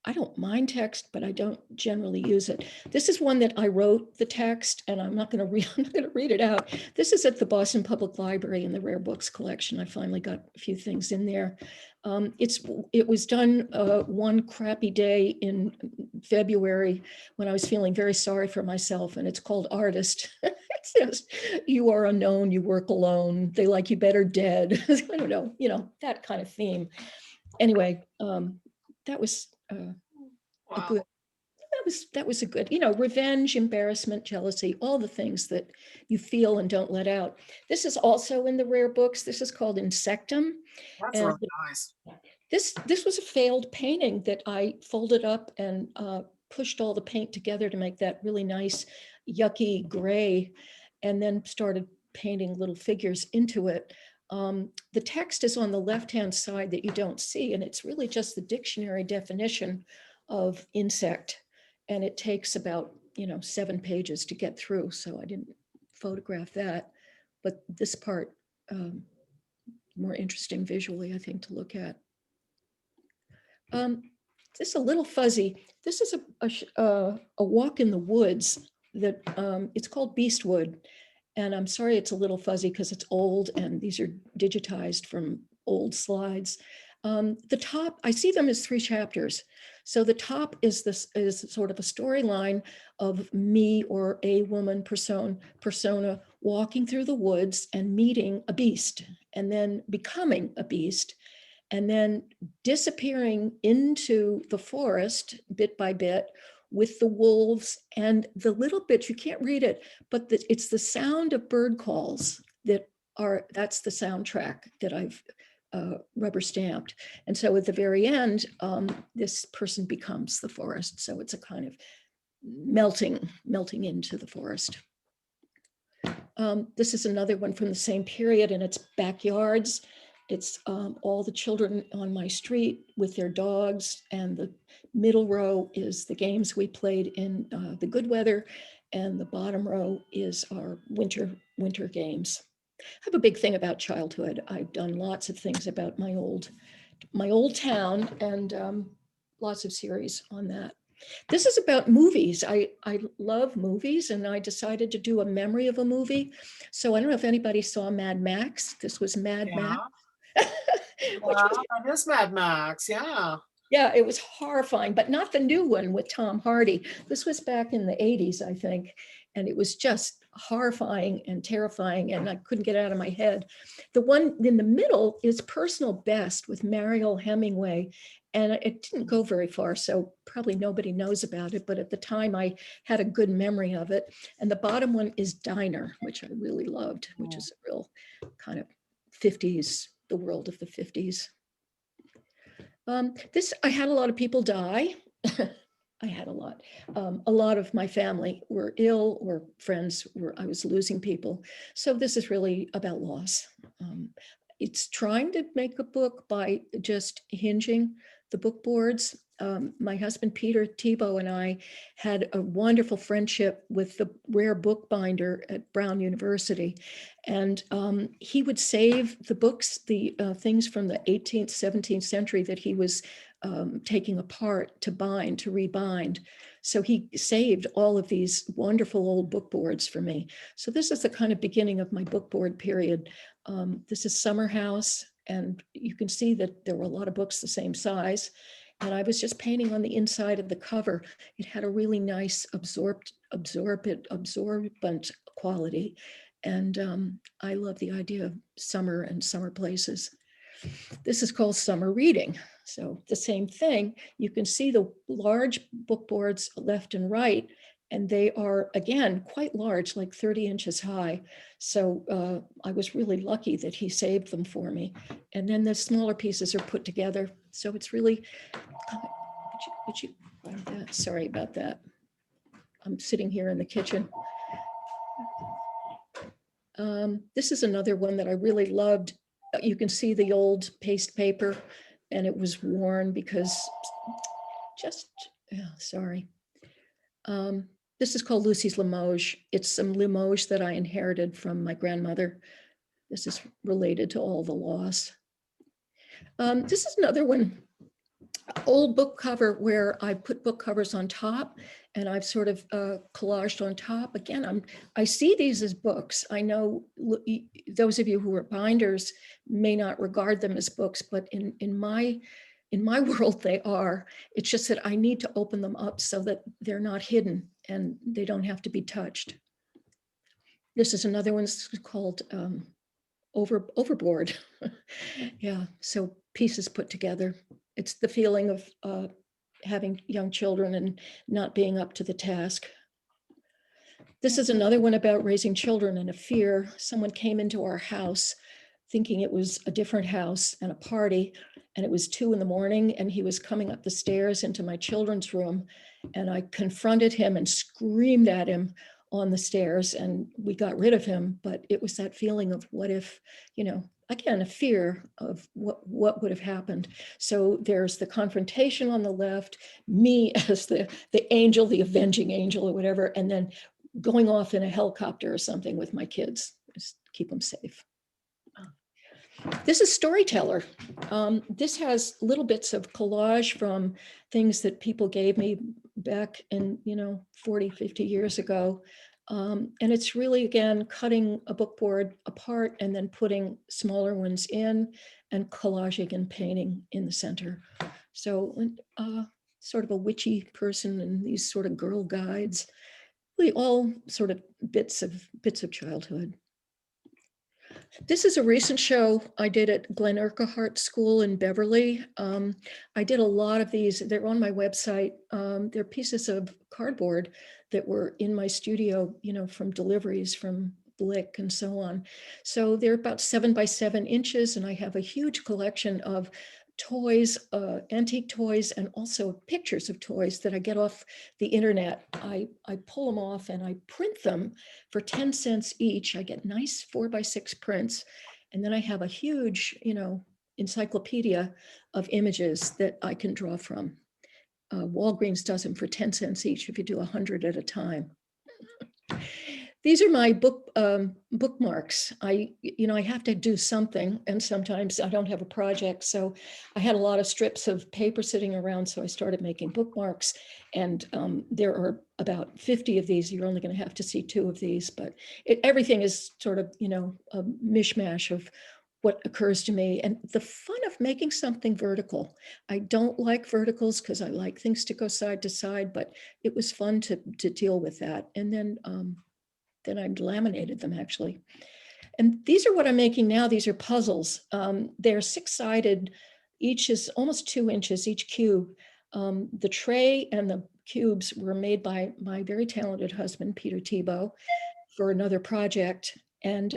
I don't mind text, but I don't generally use it. This is one that I wrote the text, and I'm not going to read it out. This is at the Boston Public Library in the Rare Books collection. I finally got a few things in there. It was done one crappy day in February when I was feeling very sorry for myself, and it's called Artist. It says, "You are unknown, you work alone, they like you better dead." I don't know, that kind of theme. Anyway, that was a good, that was a good, revenge, embarrassment, jealousy, all the things that you feel and don't let out. This is also in the rare books. This is called Insectum. That's and really nice. This was a failed painting that I folded up and pushed all the paint together to make that really nice yucky gray, and then started painting little figures into it. The text is on the left-hand side that you don't see, and it's really just the dictionary definition of insect. And it takes about, 7 pages to get through. So I didn't photograph that, but this part, more interesting visually, I think, to look at. This is a little fuzzy. This is a walk in the woods that it's called Beastwood. And I'm sorry it's a little fuzzy because it's old and these are digitized from old slides. The top, I see them as 3 chapters. So the top is sort of a storyline of me or a woman persona walking through the woods and meeting a beast and then becoming a beast and then disappearing into the forest bit by bit with the wolves and the little bit, you can't read it, but it's the sound of bird calls that's the soundtrack that I've rubber stamped. And so at the very end, this person becomes the forest. So it's a kind of melting into the forest. This is another one from the same period, and it's backyards. It's all the children on my street with their dogs, and the middle row is the games we played in the good weather, and the bottom row is our winter games. I have a big thing about childhood. I've done lots of things about my old town, and lots of series on that. This is about movies. I love movies, and I decided to do a memory of a movie. So I don't know if anybody saw Mad Max. This was Mad Max. That is Mad Max, yeah. Yeah, it was horrifying, but not the new one with Tom Hardy. This was back in the 80s, I think, and it was just horrifying and terrifying, and I couldn't get it out of my head. The one in the middle is Personal Best with Mariel Hemingway, and it didn't go very far, so probably nobody knows about it, but at the time I had a good memory of it. And the bottom one is Diner, which I really loved, which is a real kind of 50s, the world of the 50s. I had a lot of people die. I had a lot. A lot of my family were ill, or friends I was losing people. So this is really about loss. It's trying to make a book by just hinging the book boards. My husband, Peter Tebow, and I had a wonderful friendship with the rare bookbinder at Brown University. And he would save the books, the things from the 18th, 17th century that he was taking apart to rebind. So he saved all of these wonderful old book boards for me. So this is the kind of beginning of my book board period. This is Summer House, and you can see that there were a lot of books the same size. And I was just painting on the inside of the cover. It had a really nice absorbent quality. And I love the idea of summer and summer places. This is called Summer Reading. So the same thing, you can see the large book boards left and right, and they are, again, quite large, like 30 inches high. So I was really lucky that he saved them for me. And then the smaller pieces are put together. So it's really, would you find that? Sorry about that. I'm sitting here in the kitchen. This is another one that I really loved. You can see the old paste paper, and it was worn because sorry. This is called Lucy's Lamoge. It's some Lamoge that I inherited from my grandmother. This is related to all the loss. This is another one, old book cover where I put book covers on top, and I've sort of collaged on top. Again, I see these as books. I know those of you who are binders may not regard them as books, but in my world, they are. It's just that I need to open them up so that they're not hidden and they don't have to be touched. This is another one called Overboard. Yeah, so pieces put together. It's the feeling of having young children and not being up to the task. This is another one about raising children and a fear. Someone came into our house thinking it was a different house and a party, and it was 2 a.m, and he was coming up the stairs into my children's room, and I confronted him and screamed at him on the stairs, and we got rid of him. But it was that feeling of what if, again, a fear of what would have happened. So there's the confrontation on the left, me as the angel, the avenging angel or whatever, and then going off in a helicopter or something with my kids, just keep them safe. This is Storyteller. This has little bits of collage from things that people gave me back in, 40, 50 years ago. And it's really, again, cutting a book board apart and then putting smaller ones in and collaging and painting in the center. So sort of a witchy person and these sort of girl guides, really all sort of bits of childhood. This is a recent show I did at Glen Urquhart School in Beverly. I did a lot of these. They're on my website. They're pieces of cardboard that were in my studio, you know, from deliveries from Blick and so on. So they're about 7 by 7 inches, and I have a huge collection of toys, antique toys, and also pictures of toys that I get off the internet. I pull them off and I print them for 10 cents each. I get nice 4 by 6 prints. And then I have a huge, you know, encyclopedia of images that I can draw from. Walgreens does them for 10 cents each if you do 100 at a time. These are my bookmarks. I have to do something, and sometimes I don't have a project. So I had a lot of strips of paper sitting around, so I started making bookmarks. And there are about 50 of these. You're only going to have to see 2 of these, but everything is sort of, you know, a mishmash of what occurs to me. And the fun of making something vertical. I don't like verticals because I like things to go side to side, but it was fun to deal with that. And then I laminated them, actually. And these are what I'm making now. These are puzzles. They're 6-sided. Each is almost 2 inches, each cube. The tray and the cubes were made by my very talented husband, Peter Tebow, for another project. And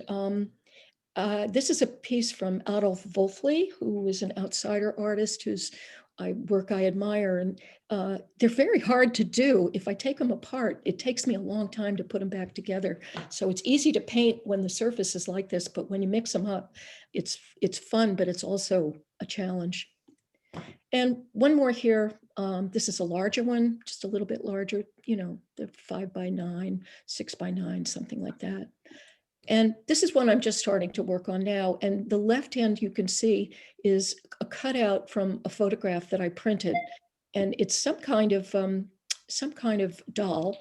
this is a piece from Adolf Wolfli, who is an outsider artist whose work I admire. And they're very hard to do. If I take them apart, it takes me a long time to put them back together. So it's easy to paint when the surface is like this, but when you mix them up, it's fun, but it's also a challenge. And one more here. This is a larger one, just a little bit larger, you know, the 5 by 9, 6 by 9, something like that. And this is one I'm just starting to work on now. And the left hand you can see is a cutout from a photograph that I printed. And it's some kind of doll.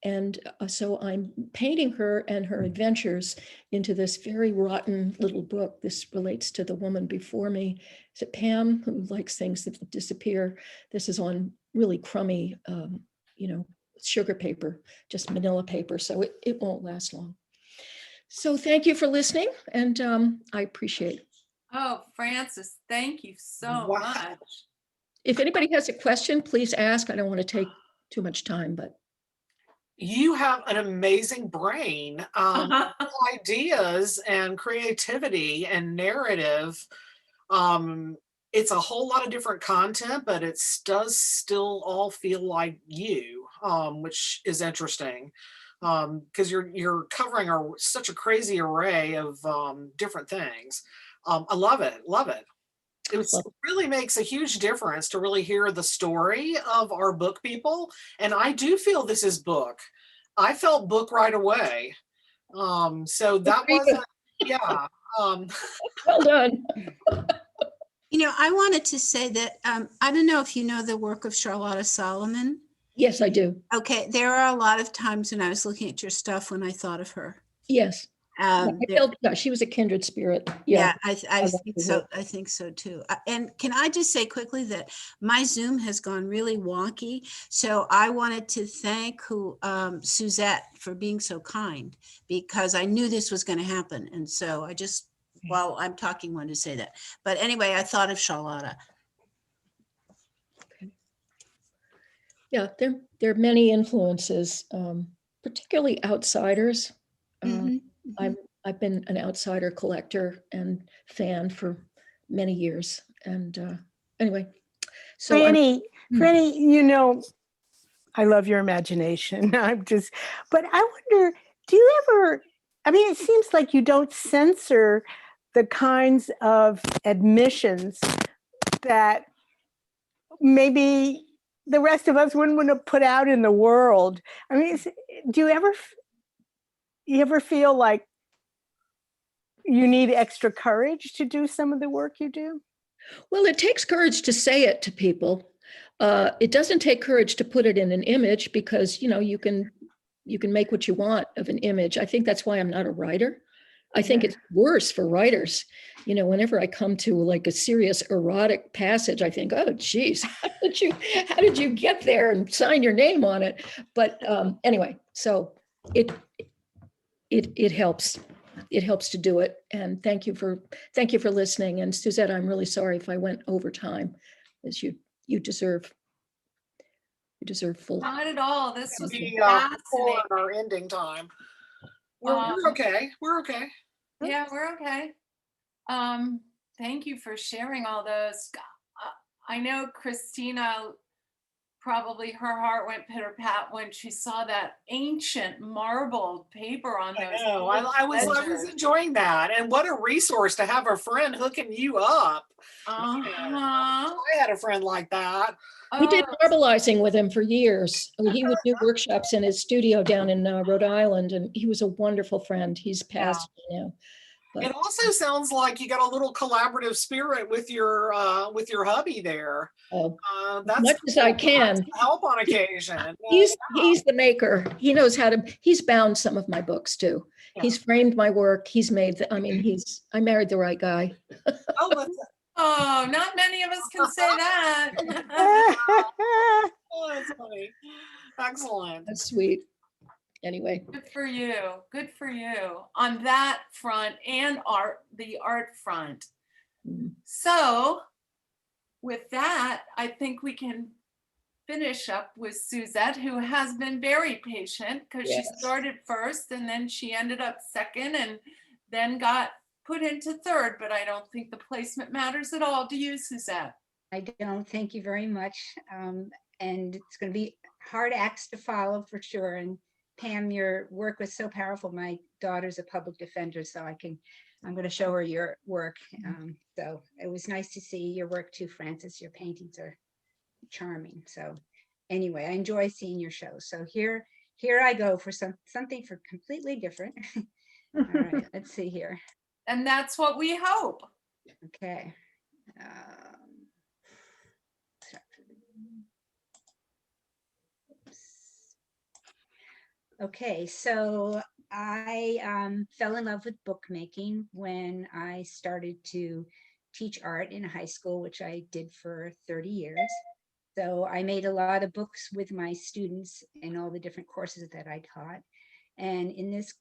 And so I'm painting her and her adventures into this very rotten little book. This relates to the woman before me. Is it Pam, who likes things that disappear? This is on really crummy, you know, sugar paper, just manila paper. So it won't last long. So thank you for listening, and I appreciate it. Oh, Frances, thank you so Wow. much. If anybody has a question, please ask. I don't want to take too much time, but. You have an amazing brain, ideas and creativity and narrative. It's a whole lot of different content, but it does still all feel like you, which is interesting. Because you're covering such a crazy array of different things. I love it. It really makes a huge difference to really hear the story of our book people. And I do feel this is book. I felt book right away. So that was, yeah. Well done. You know, I wanted to say that I don't know if you know the work of Charlotta Solomon. Yes, I do. Okay, there are a lot of times when I was looking at your stuff when I thought of her. Yes. She was a kindred spirit. Yeah, I think so. I think so too. And can I just say quickly that my Zoom has gone really wonky. So I wanted to thank Suzette for being so kind, because I knew this was going to happen. And so I just, while I'm talking, wanted to say that. But anyway, I thought of Charlotta. Yeah, there are many influences, particularly outsiders. I've been an outsider collector and fan for many years. And anyway, so Franny, you know, I love your imagination. But I wonder, do you ever, I mean, it seems like you don't censor the kinds of admissions that maybe the rest of us wouldn't want to put out in the world. I mean, do you ever feel like you need extra courage to do some of the work you do? Well, it takes courage to say it to people. It doesn't take courage to put it in an image, because, you know, you can you can make what you want of an image. I think that's why I'm not a writer. I think it's worse for writers. You know, whenever I come to like a serious erotic passage, I think, oh, geez, how did you get there and sign your name on it? But anyway, so it helps. It helps to do it. And thank you for listening. And Suzette, I'm really sorry if I went over time, as you deserve. You deserve full. Not at all. This was Be fascinating. full in our ending time. We're okay. We're okay. Yeah, we're okay. Thank you for sharing all those. I know Christina, probably her heart went pitter pat when she saw that ancient marbled paper on those. I know. I was enjoying that, and what a resource to have a friend hooking you up. I had a friend like that. We did marbleizing with him for years. He would do workshops in his studio down in Rhode Island, and he was a wonderful friend. He's passed now. But it also sounds like you got a little collaborative spirit with your hubby there. That's much as I can help on occasion. He's the maker. He knows how to. He's bound some of my books too. Yeah. He's framed my work. He's made. I married the right guy. Oh, not many of us can say that. Oh, that's funny. Excellent. That's sweet. Anyway. Good for you. Good for you on that front and the art front. Mm-hmm. So with that, I think we can finish up with Suzette, who has been very patient because she started first and then she ended up second and then got put into third, but I don't think the placement matters at all. Do you, Suzette? I don't. Thank you very much. And it's going to be hard acts to follow for sure. And Pam, your work was so powerful. My daughter's a public defender, so I'm going to show her your work. So it was nice to see your work too, Frances. Your paintings are charming. So anyway, I enjoy seeing your show. So here I go for something for completely different. All right, let's see here. And that's what we hope. Okay. Okay, so I fell in love with bookmaking when I started to teach art in high school, which I did for 30 years. So I made a lot of books with my students in all the different courses that I taught. And in this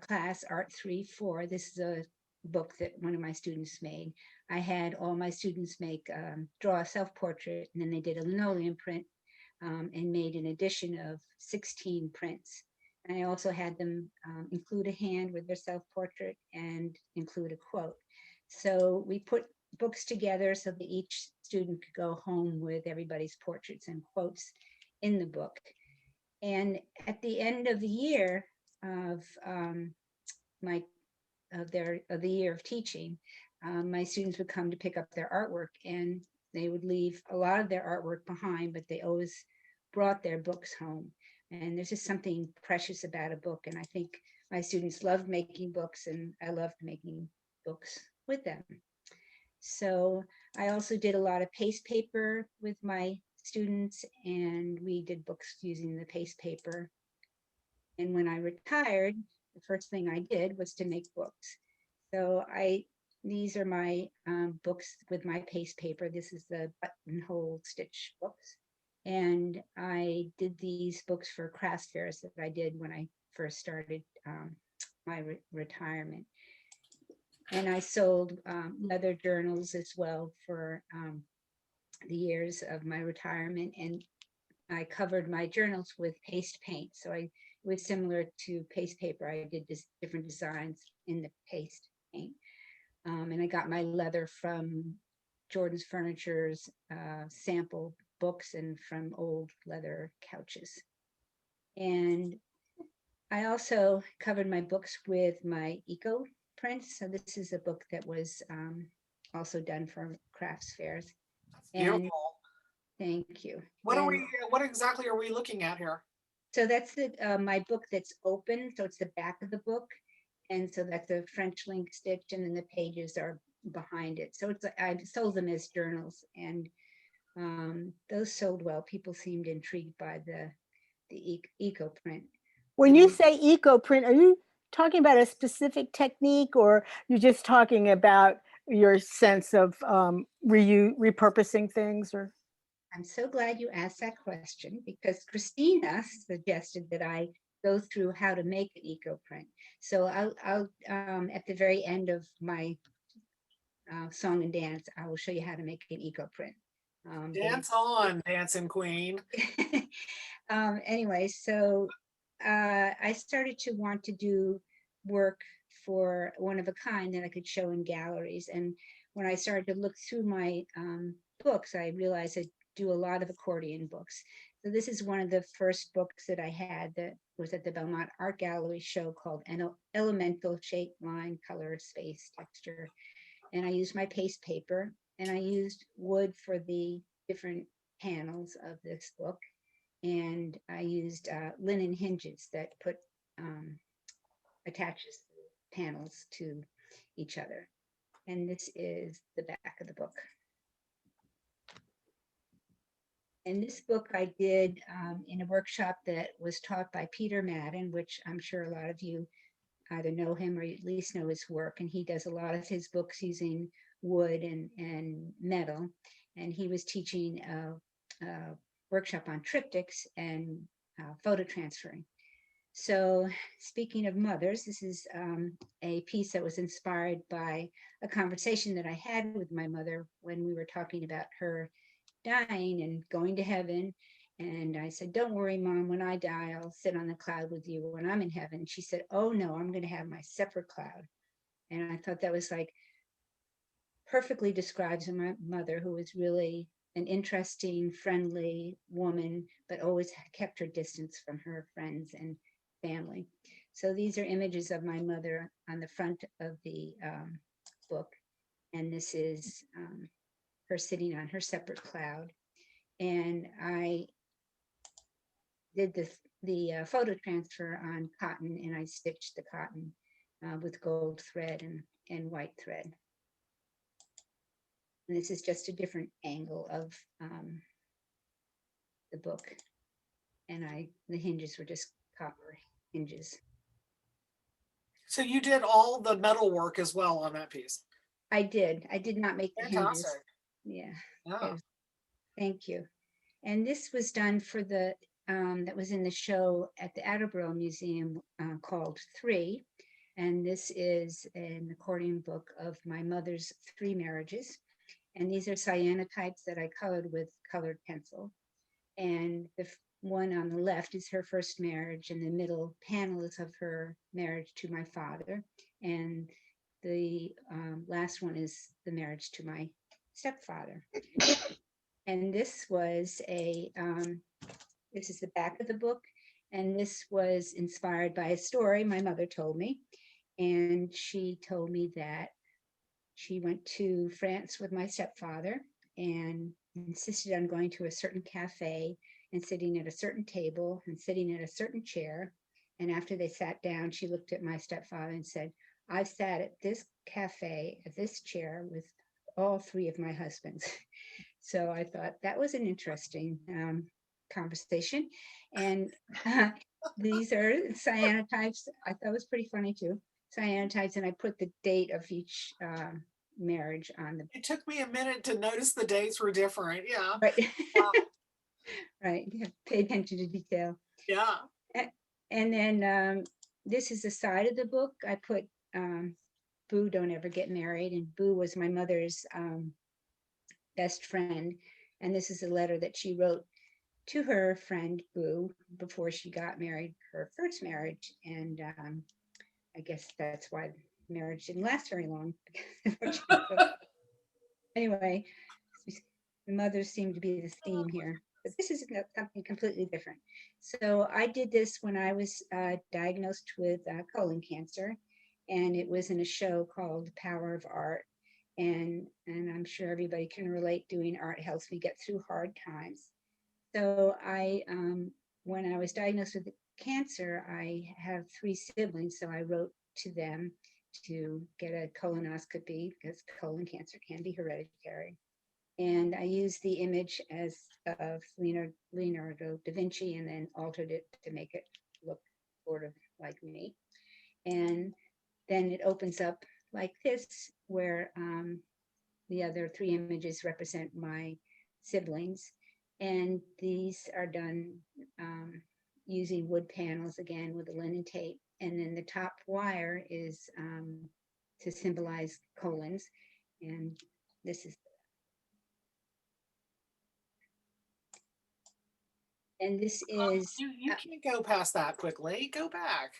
class, Art 3-4, this is a book that one of my students made. I had all my students draw a self-portrait, and then they did a linoleum print and made an edition of 16 prints. And I also had them include a hand with their self-portrait and include a quote. So we put books together so that each student could go home with everybody's portraits and quotes in the book. And at the end of the year of the year of teaching, my students would come to pick up their artwork, and they would leave a lot of their artwork behind, but they always brought their books home. And there's just something precious about a book. And I think my students loved making books, and I loved making books with them. So I also did a lot of paste paper with my students, and we did books using the paste paper. And when I retired, the first thing I did was to make books. So these are my books with my paste paper. This is the buttonhole stitch books. And I did these books for crafts fairs that I did when I first started my retirement. And I sold leather journals as well for the years of my retirement. And I covered my journals with paste paint. So it was similar to paste paper. I did different designs in the paste paint. And I got my leather from Jordan's Furniture's sample books and from old leather couches. And I also covered my books with my eco prints. So this is a book that was also done for crafts fairs. That's beautiful. Thank you. What exactly are we looking at here? So that's my book that's open. So it's the back of the book. And so that's a French link stitch, and then the pages are behind it. So I sold them as journals, and those sold well. People seemed intrigued by the eco print. When you say eco print, are you talking about a specific technique, or you're just talking about your sense of repurposing things? Or I'm so glad you asked that question, because Christina suggested that I go through how to make an eco print. So I'll at the very end of my song and dance, I will show you how to make an eco print. Dance on, dancing queen. Anyway, so I started to want to do work for one of a kind that I could show in galleries. And when I started to look through my books, I realized I do a lot of accordion books. So this is one of the first books that I had that was at the Belmont Art Gallery show, called Elemental Shape, Line, Color, Space, Texture. And I used my paste paper, and I used wood for the different panels of this book. And I used linen hinges that attaches panels to each other. And this is the back of the book. And this book I did in a workshop that was taught by Peter Madden, which I'm sure a lot of you either know him or at least know his work. And he does a lot of his books using wood and metal. And he was teaching a workshop on triptychs and photo transferring. So speaking of mothers, this is a piece that was inspired by a conversation that I had with my mother when we were talking about her dying and going to heaven. And I said, don't worry, Mom, when I die, I'll sit on the cloud with you when I'm in heaven. She said, oh no, I'm going to have my separate cloud. And I thought that was like perfectly describes my mother, who was really an interesting, friendly woman, but always kept her distance from her friends and family. So these are images of my mother on the front of the book. And this is her sitting on her separate cloud. And I did the photo transfer on cotton, and I stitched the cotton with gold thread and white thread. And this is just a different angle of the book. And the hinges were just copper hinges. So you did all the metal work as well on that piece. I did not make the hinges. Fantastic. Yeah. Yeah. Thank you. And this was done for the that was in the show at the Attleboro Museum called 3. And this is an accordion book of my mother's 3 marriages. And these are cyanotypes that I colored with colored pencil. And the one on the left is her first marriage, and the middle panel is of her marriage to my father. And the last one is the marriage to my stepfather. And this was this is the back of the book. And this was inspired by a story my mother told me. And she told me that she went to France with my stepfather and insisted on going to a certain cafe and sitting at a certain table and sitting at a certain chair. And after they sat down, she looked at my stepfather and said, I've sat at this cafe, at this chair with all 3 of my husbands. So I thought that was an interesting conversation. And these are cyanotypes. I thought it was pretty funny too. Cyanotypes, and I put the date of each marriage on the. It took me a minute to notice the dates were different. Yeah. Right. Wow. Right. You have to pay attention to detail. Yeah. And then this is the side of the book. I put Boo, Don't Ever Get Married. And Boo was my mother's best friend. And this is a letter that she wrote to her friend Boo before she got married, her first marriage. And I guess that's why marriage didn't last very long. Anyway, the mothers seem to be the theme here, but this is something completely different. So I did this when I was diagnosed with colon cancer, and it was in a show called The Power of Art. And I'm sure everybody can relate. Doing art helps me get through hard times. So when I was diagnosed with cancer, I have 3 siblings. So I wrote to them to get a colonoscopy because colon cancer can be hereditary. And I used the image of Leonardo da Vinci and then altered it to make it look sort of like me. And then it opens up like this, where the other 3 images represent my siblings. And these are done using wood panels, again, with the linen tape. And then the top wire is to symbolize colons. And this is, and this is, You can't go past that quickly. Go back.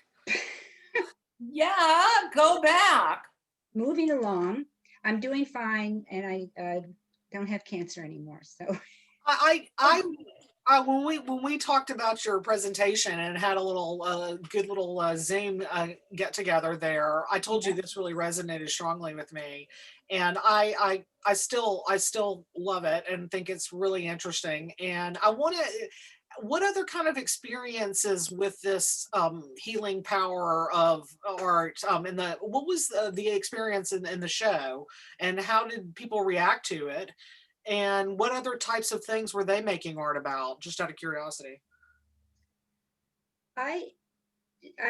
Yeah, go back. moving along. I'm doing fine, and I don't have cancer anymore. So When we talked about your presentation and had a little good little Zoom get together there, I told you this really resonated strongly with me, and I still love it and think it's really interesting. And I want to. What other kind of experiences with this healing power of art? And what was the experience in the show, and how did people react to it? And what other types of things were they making art about, just out of curiosity? I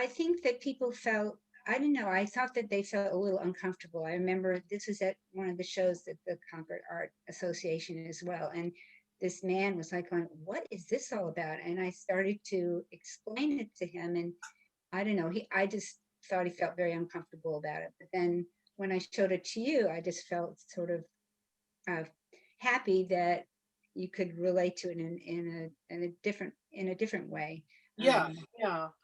think that people felt, I don't know, I thought that they felt a little uncomfortable. I remember this was at one of the shows that the Concord Art Association as well. And this man was like, going, what is this all about? And I started to explain it to him. And I don't know, I just thought he felt very uncomfortable about it. But then when I showed it to you, I just felt sort of happy that you could relate to it in a different way. Yeah,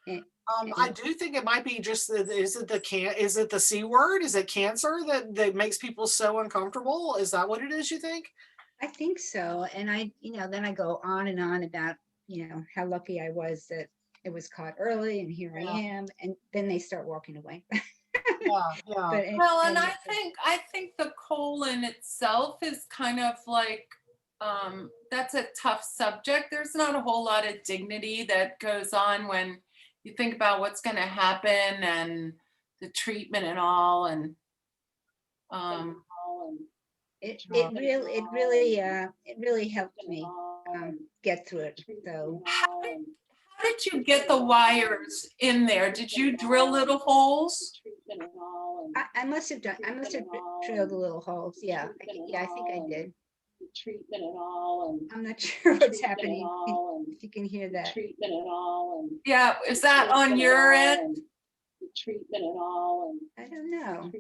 I do think it might be just is it the C word? Is it cancer that makes people so uncomfortable? Is that what it is, you think? I think so. And then I go on and on about, how lucky I was that it was caught early and here I am. And then they start walking away. Yeah. And I think the colon itself is kind of like, that's a tough subject. There's not a whole lot of dignity that goes on when you think about what's going to happen and the treatment and all. And it really helped me get through it. So how did you get the wires in there? Did you drill little holes? I must have drilled the little holes. Yeah, I think I did. I'm not sure what's happening. If you can hear that. Yeah, is that on your end? I don't know.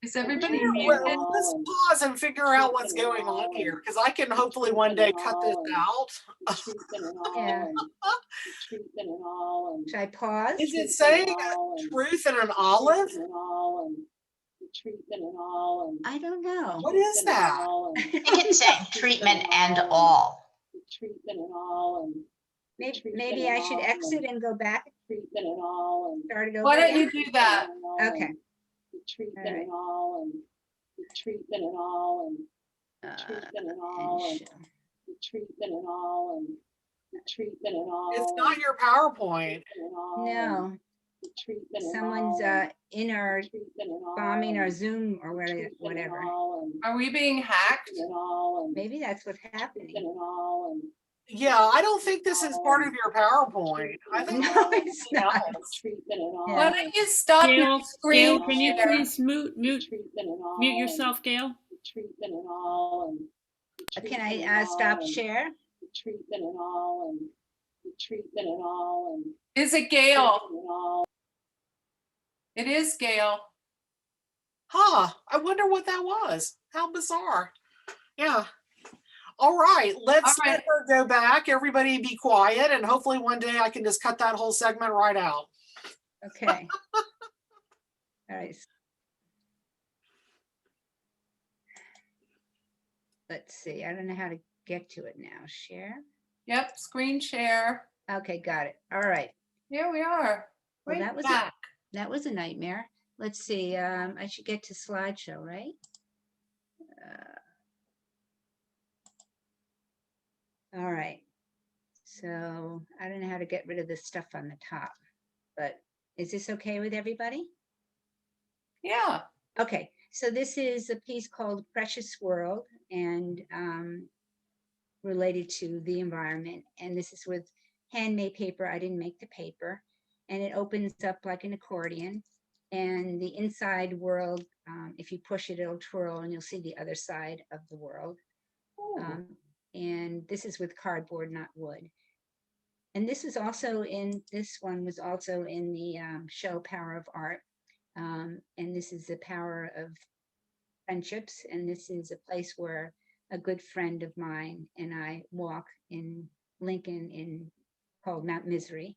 Is everybody Well, muted? let's pause and figure out what's going on here, because I can hopefully one day cut this out. Yeah. Should I pause? Is it saying truth in an olive? I don't know. What is that? I think it's saying treatment and all. Maybe I should exit and go back. Start it over. Why don't again? you do that? Okay. It's not your PowerPoint. No. Someone's in our bombing our Zoom or whatever. Are we being hacked? Maybe that's what's happening. Yeah, I don't think this is part of your PowerPoint. I think No, it's not. Why don't you stop your screen? Gail, can you share? please mute yourself, Gail? Can I stop share? Is it Gail? It is Gail. Huh, I wonder what that was. How bizarre. Yeah. All right, let's let her go back. Everybody be quiet, and hopefully one day I can just cut that whole segment right out. Okay. All right. Let's see. I don't know how to get to it now. Share. Yep, screen share. Okay, got it. All right. Here we are. Well, Right that was back. that was a nightmare. Let's see. I should get to slideshow, right? All right. So I don't know how to get rid of this stuff on the top, but is this okay with everybody? Yeah. Okay. So this is a piece called Precious World and related to the environment. And this is with handmade paper. I didn't make the paper. And it opens up like an accordion. And the inside world, if you push it, it'll twirl and you'll see the other side of the world. And this is with cardboard, not wood. And this was also in, this one was also in the show Power of Art. And this is the power of friendships. And this is a place where a good friend of mine and I walk in Lincoln called Mount Misery.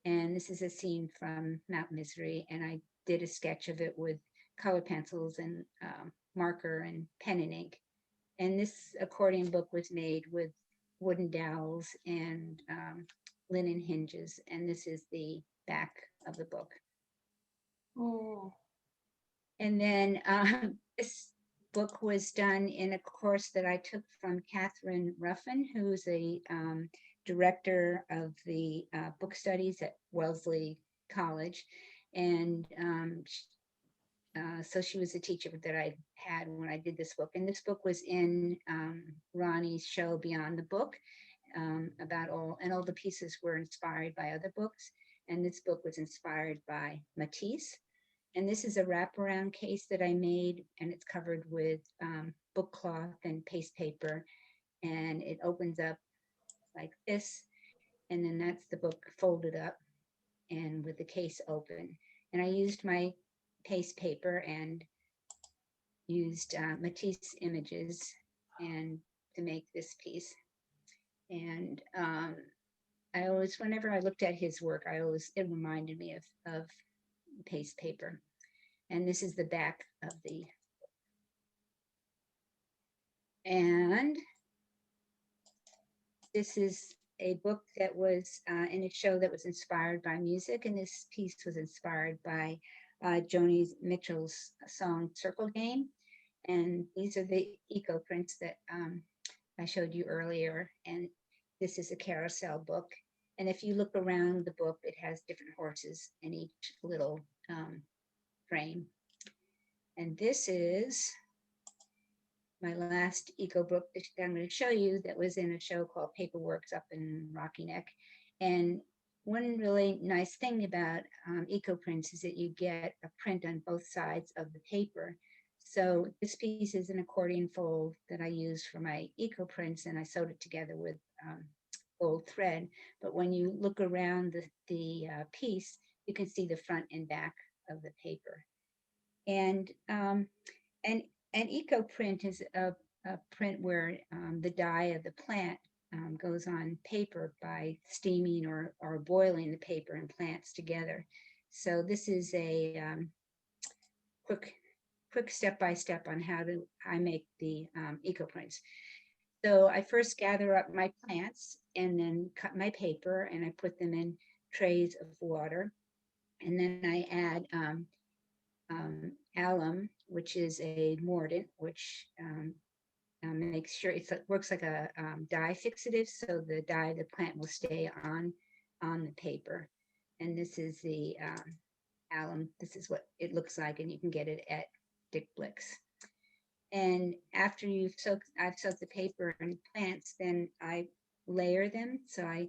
And this is a scene from Mount Misery. And I did a sketch of it with color pencils and marker and pen and ink. And this accordion book was made with wooden dowels and linen hinges. And this is the back of the book. Oh. And then this book was done in a course that I took from Catherine Ruffin, who's a director of the book studies at Wellesley College. And so she was a teacher that I had when I did this book. And this book was in Ronnie's show Beyond the Book, about all the pieces were inspired by other books. And this book was inspired by Matisse. And this is a wraparound case that I made, and it's covered with book cloth and paste paper. And it opens up like this. And then that's the book folded up and with the case open. And I used my paste paper and used Matisse images and to make this piece. And I always, whenever I looked at his work, it reminded me of paste paper. And this is the back of the, and this is a book that was in a show that was inspired by music. And this piece was inspired by Joni Mitchell's song Circle Game. And these are the eco prints that I showed you earlier. And this is a carousel book. And if you look around the book, it has different horses in each little frame. And this is my last eco book that I'm going to show you that was in a show called Paperworks up in Rocky Neck. And one really nice thing about eco prints is that you get a print on both sides of the paper. So this piece is an accordion fold that I used for my eco prints, and I sewed it together with gold thread. But when you look around the piece, you can see the front and back of the paper. And an eco print is a print where the dye of the plant goes on paper by steaming or boiling the paper and plants together. So this is a quick step-by-step on how I make the eco prints. So I first gather up my plants and then cut my paper, and I put them in trays of water. And then I add alum, which is a mordant, which makes sure it works like a dye fixative, so the dye of the plant will stay on the paper. And this is the alum. This is what it looks like, and you can get it at Dick Blick's. And after I've soaked the paper and plants, then I layer them. So I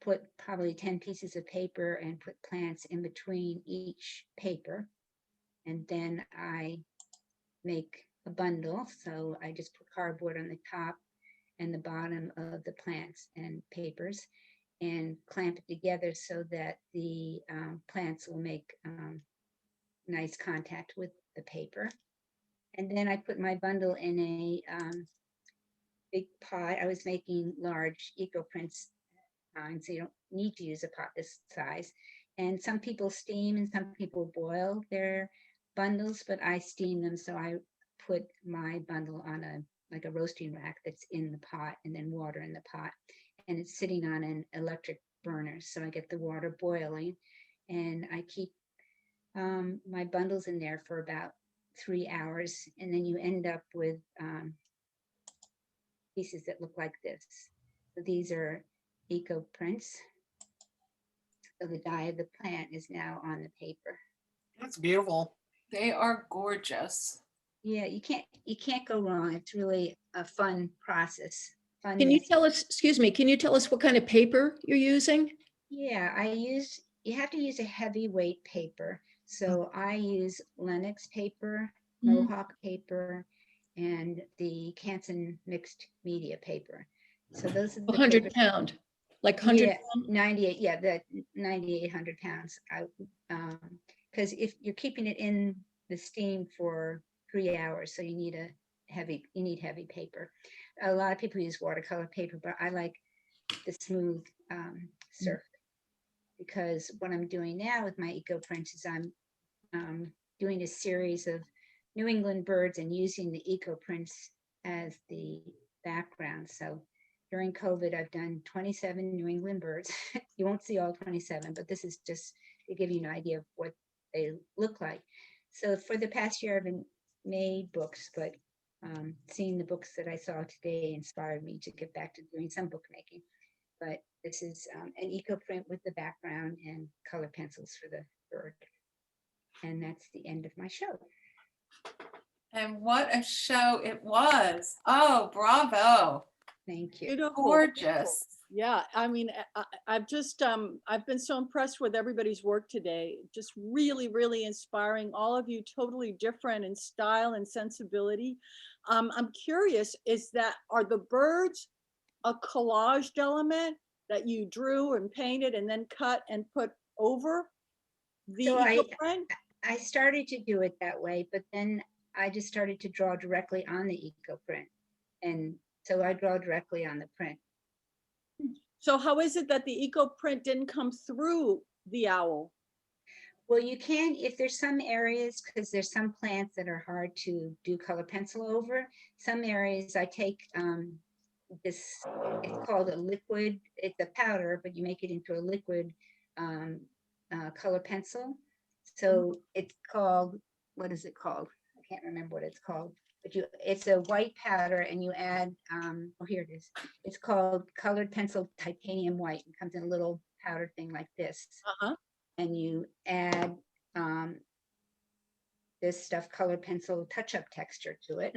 put probably 10 pieces of paper and put plants in between each paper. And then I make a bundle. So I just put cardboard on the top and the bottom of the plants and papers and clamp it together so that the plants will make nice contact with the paper. And then I put my bundle in a big pot. I was making large eco prints, so you don't need to use a pot this size. And some people steam and some people boil their bundles, but I steam them. So I put my bundle on like a roasting rack that's in the pot, and then water in the pot. And it's sitting on an electric burner. So I get the water boiling, and I keep my bundles in there for about 3 hours, and then you end up with pieces that look like this. So these are eco prints. So the dye of the plant is now on the paper. That's beautiful. They are gorgeous. Yeah, you can't go wrong. It's really a fun process. fun. Can you this. tell us, excuse me, can you tell us what kind of paper you're using? Yeah, you have to use a heavyweight paper. So I use Lenox paper, Mhm. Mohawk paper, and the Canson mixed media paper. So those are the 100 papers. pound, like 100 Yeah, pound? 98, yeah, the 9,800 pounds. Because if you're keeping it in the steam for 3 hours, so you need heavy paper. A lot of people use watercolor paper, but I like the smooth surf, because what I'm doing now with my eco prints is I'm doing a series of New England birds and using the eco prints as the background. So during COVID, I've done 27 New England birds. You won't see all 27, but this is just to give you an idea of what they look like. So for the past year, I've been made books, but seeing the books that I saw today inspired me to get back to doing some bookmaking. But this is an eco print with the background and color pencils for the bird. And that's the end of my show. And what a show it was. Oh, bravo. Thank you. Beautiful. Gorgeous. Yeah, I mean, I've just, I've been so impressed with everybody's work today. Just really, really inspiring. All of you totally different in style and sensibility. I'm curious, are the birds a collaged element that you drew and painted and then cut and put over the So eco print? I started to do it that way, but then I just started to draw directly on the eco print. And so I draw directly on the print. So how is it that the eco print didn't come through the owl? Well, you can, if there's some areas, because there's some plants that are hard to do color pencil over. Some areas I take it's called a liquid, it's a powder, but you make it into a liquid color pencil. So it's called, what is it called? I can't remember what it's called, but it's a white powder and you add, oh, here it is. It's called colored pencil titanium white. It comes in a little powder thing like this. And you add this stuff, colored pencil touch-up texture to it.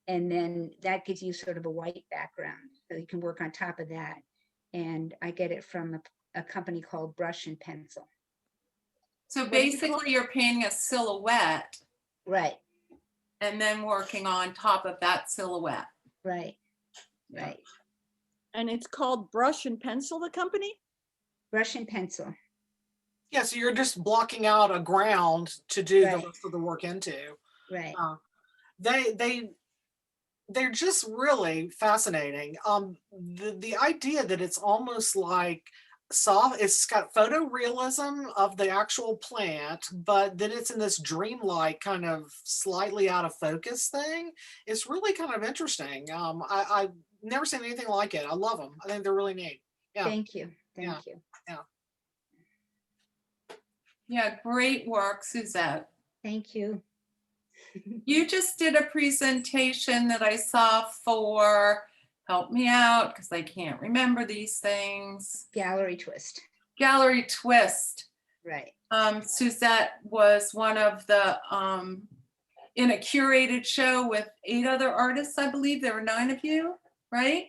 And then that gives you sort of a white background. So you can work on top of that. And I get it from a company called Brush and Pencil. So basically you're painting a silhouette. Right. And then working on top of that silhouette. Right. Right. And it's called Brush and Pencil, the company? Brush and Pencil. Yeah, so you're just blocking out a ground to do the rest of the work into. Right. They're just really fascinating. The idea that it's almost like soft, it's got photorealism of the actual plant, but then it's in this dreamlike kind of slightly out of focus thing. It's really kind of interesting. I've never seen anything like it. I love them. I think they're really neat. Yeah. Thank you. Thank you. Yeah. Yeah, great work, Suzette. Thank you. You just did a presentation that I saw for, help me out because I can't remember these things. Gallery Twist. Gallery Twist. Right. Suzette was one of the, in a curated show with 8 other artists, I believe. There were 9 of you, right?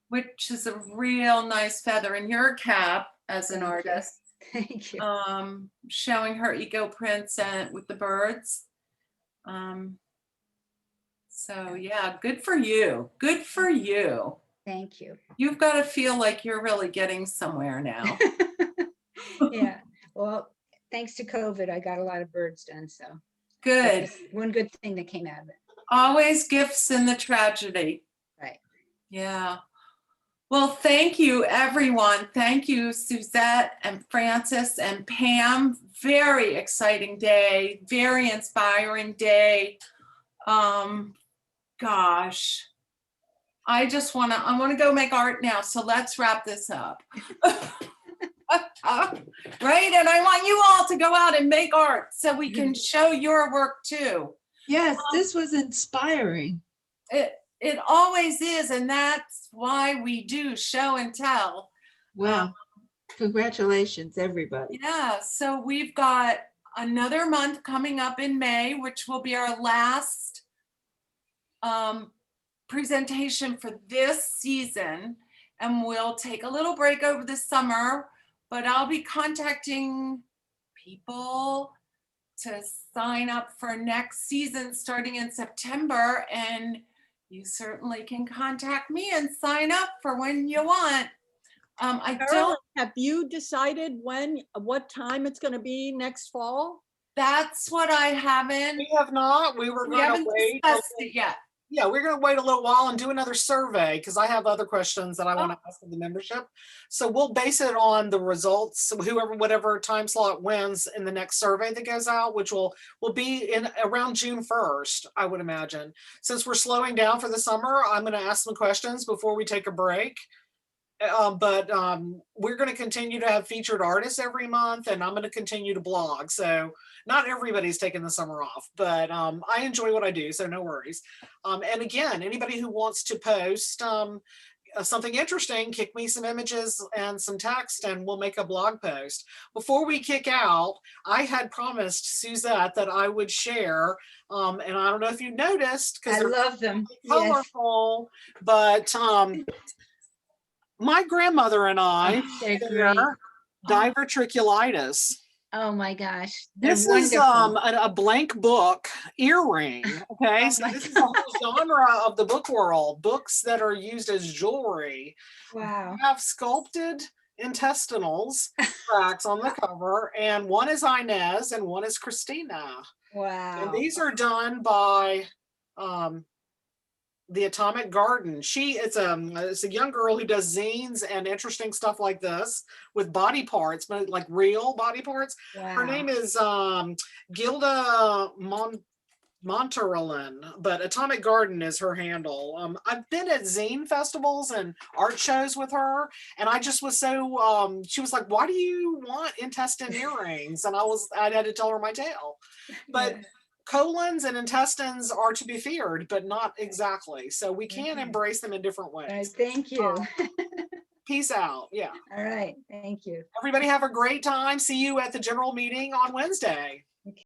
Which is a real nice feather in your cap as an artist. Thank you. Showing her eco prints and with the birds. So yeah, good for you. Good for you. Thank you. You've got to feel like you're really getting somewhere now. Yeah. Well, thanks to COVID, I got a lot of birds done. So Good. One good thing that came out of it. Always gifts in the tragedy. Right. Yeah. Well, thank you, everyone. Thank you, Suzette and Francis and Pam. Very exciting day, very inspiring day. Gosh, I want to go make art now. So let's wrap this up. Right? And I want you all to go out and make art so we can show your work too. Yes, this was inspiring. It always is, and that's why we do show and tell. Wow. Congratulations, everybody. Yeah, so we've got another month coming up in May, which will be our last presentation for this season, and we'll take a little break over the summer, but I'll be contacting people to sign up for next season starting in September, and you certainly can contact me and sign up for when you want. I Carolyn, don't, have you decided what time it's going to be next fall? that's what I haven't, We have not. We were we going to haven't wait. discussed it yet. Yeah, we're going to wait a little while and do another survey because I have other questions that I want to ask of the membership. So we'll base it on the results, whatever time slot wins in the next survey that goes out, which will be in around June 1st, I would imagine. Since we're slowing down for the summer, I'm going to ask some questions before we take a break. But we're going to continue to have featured artists every month, and I'm going to continue to blog. So not everybody's taking the summer off, but I enjoy what I do, so no worries. And again, anybody who wants to post something interesting, kick me some images and some text, and we'll make a blog post. Before we kick out, I had promised Suzette that I would share, and I don't know if you noticed, because I love them. Yes. colorful, but my grandmother and I They're share great. diverticulitis. Oh my gosh. They're This is wonderful. a blank book earring. Okay, Oh so my this is a whole genre of the book world. Books that are used as jewelry. Wow. They have sculpted intestinals tracks on the cover, and one is Inez and one is Christina. Wow. And these are done by the Atomic Garden. It's a young girl who does zines and interesting stuff like this with body parts, but like real body parts. Wow. Her name is Gilda Monterlin, but Atomic Garden is her handle. I've been at zine festivals and art shows with her, and I just was so she was like, "Why do you want intestine earrings?" And I had to tell her my tale. But Yeah. colons and intestines are to be feared, but not exactly. So we can embrace them in different All right, ways. thank you. Peace out. Yeah. All right, thank you. Everybody have a great time. See you at the general meeting on Wednesday.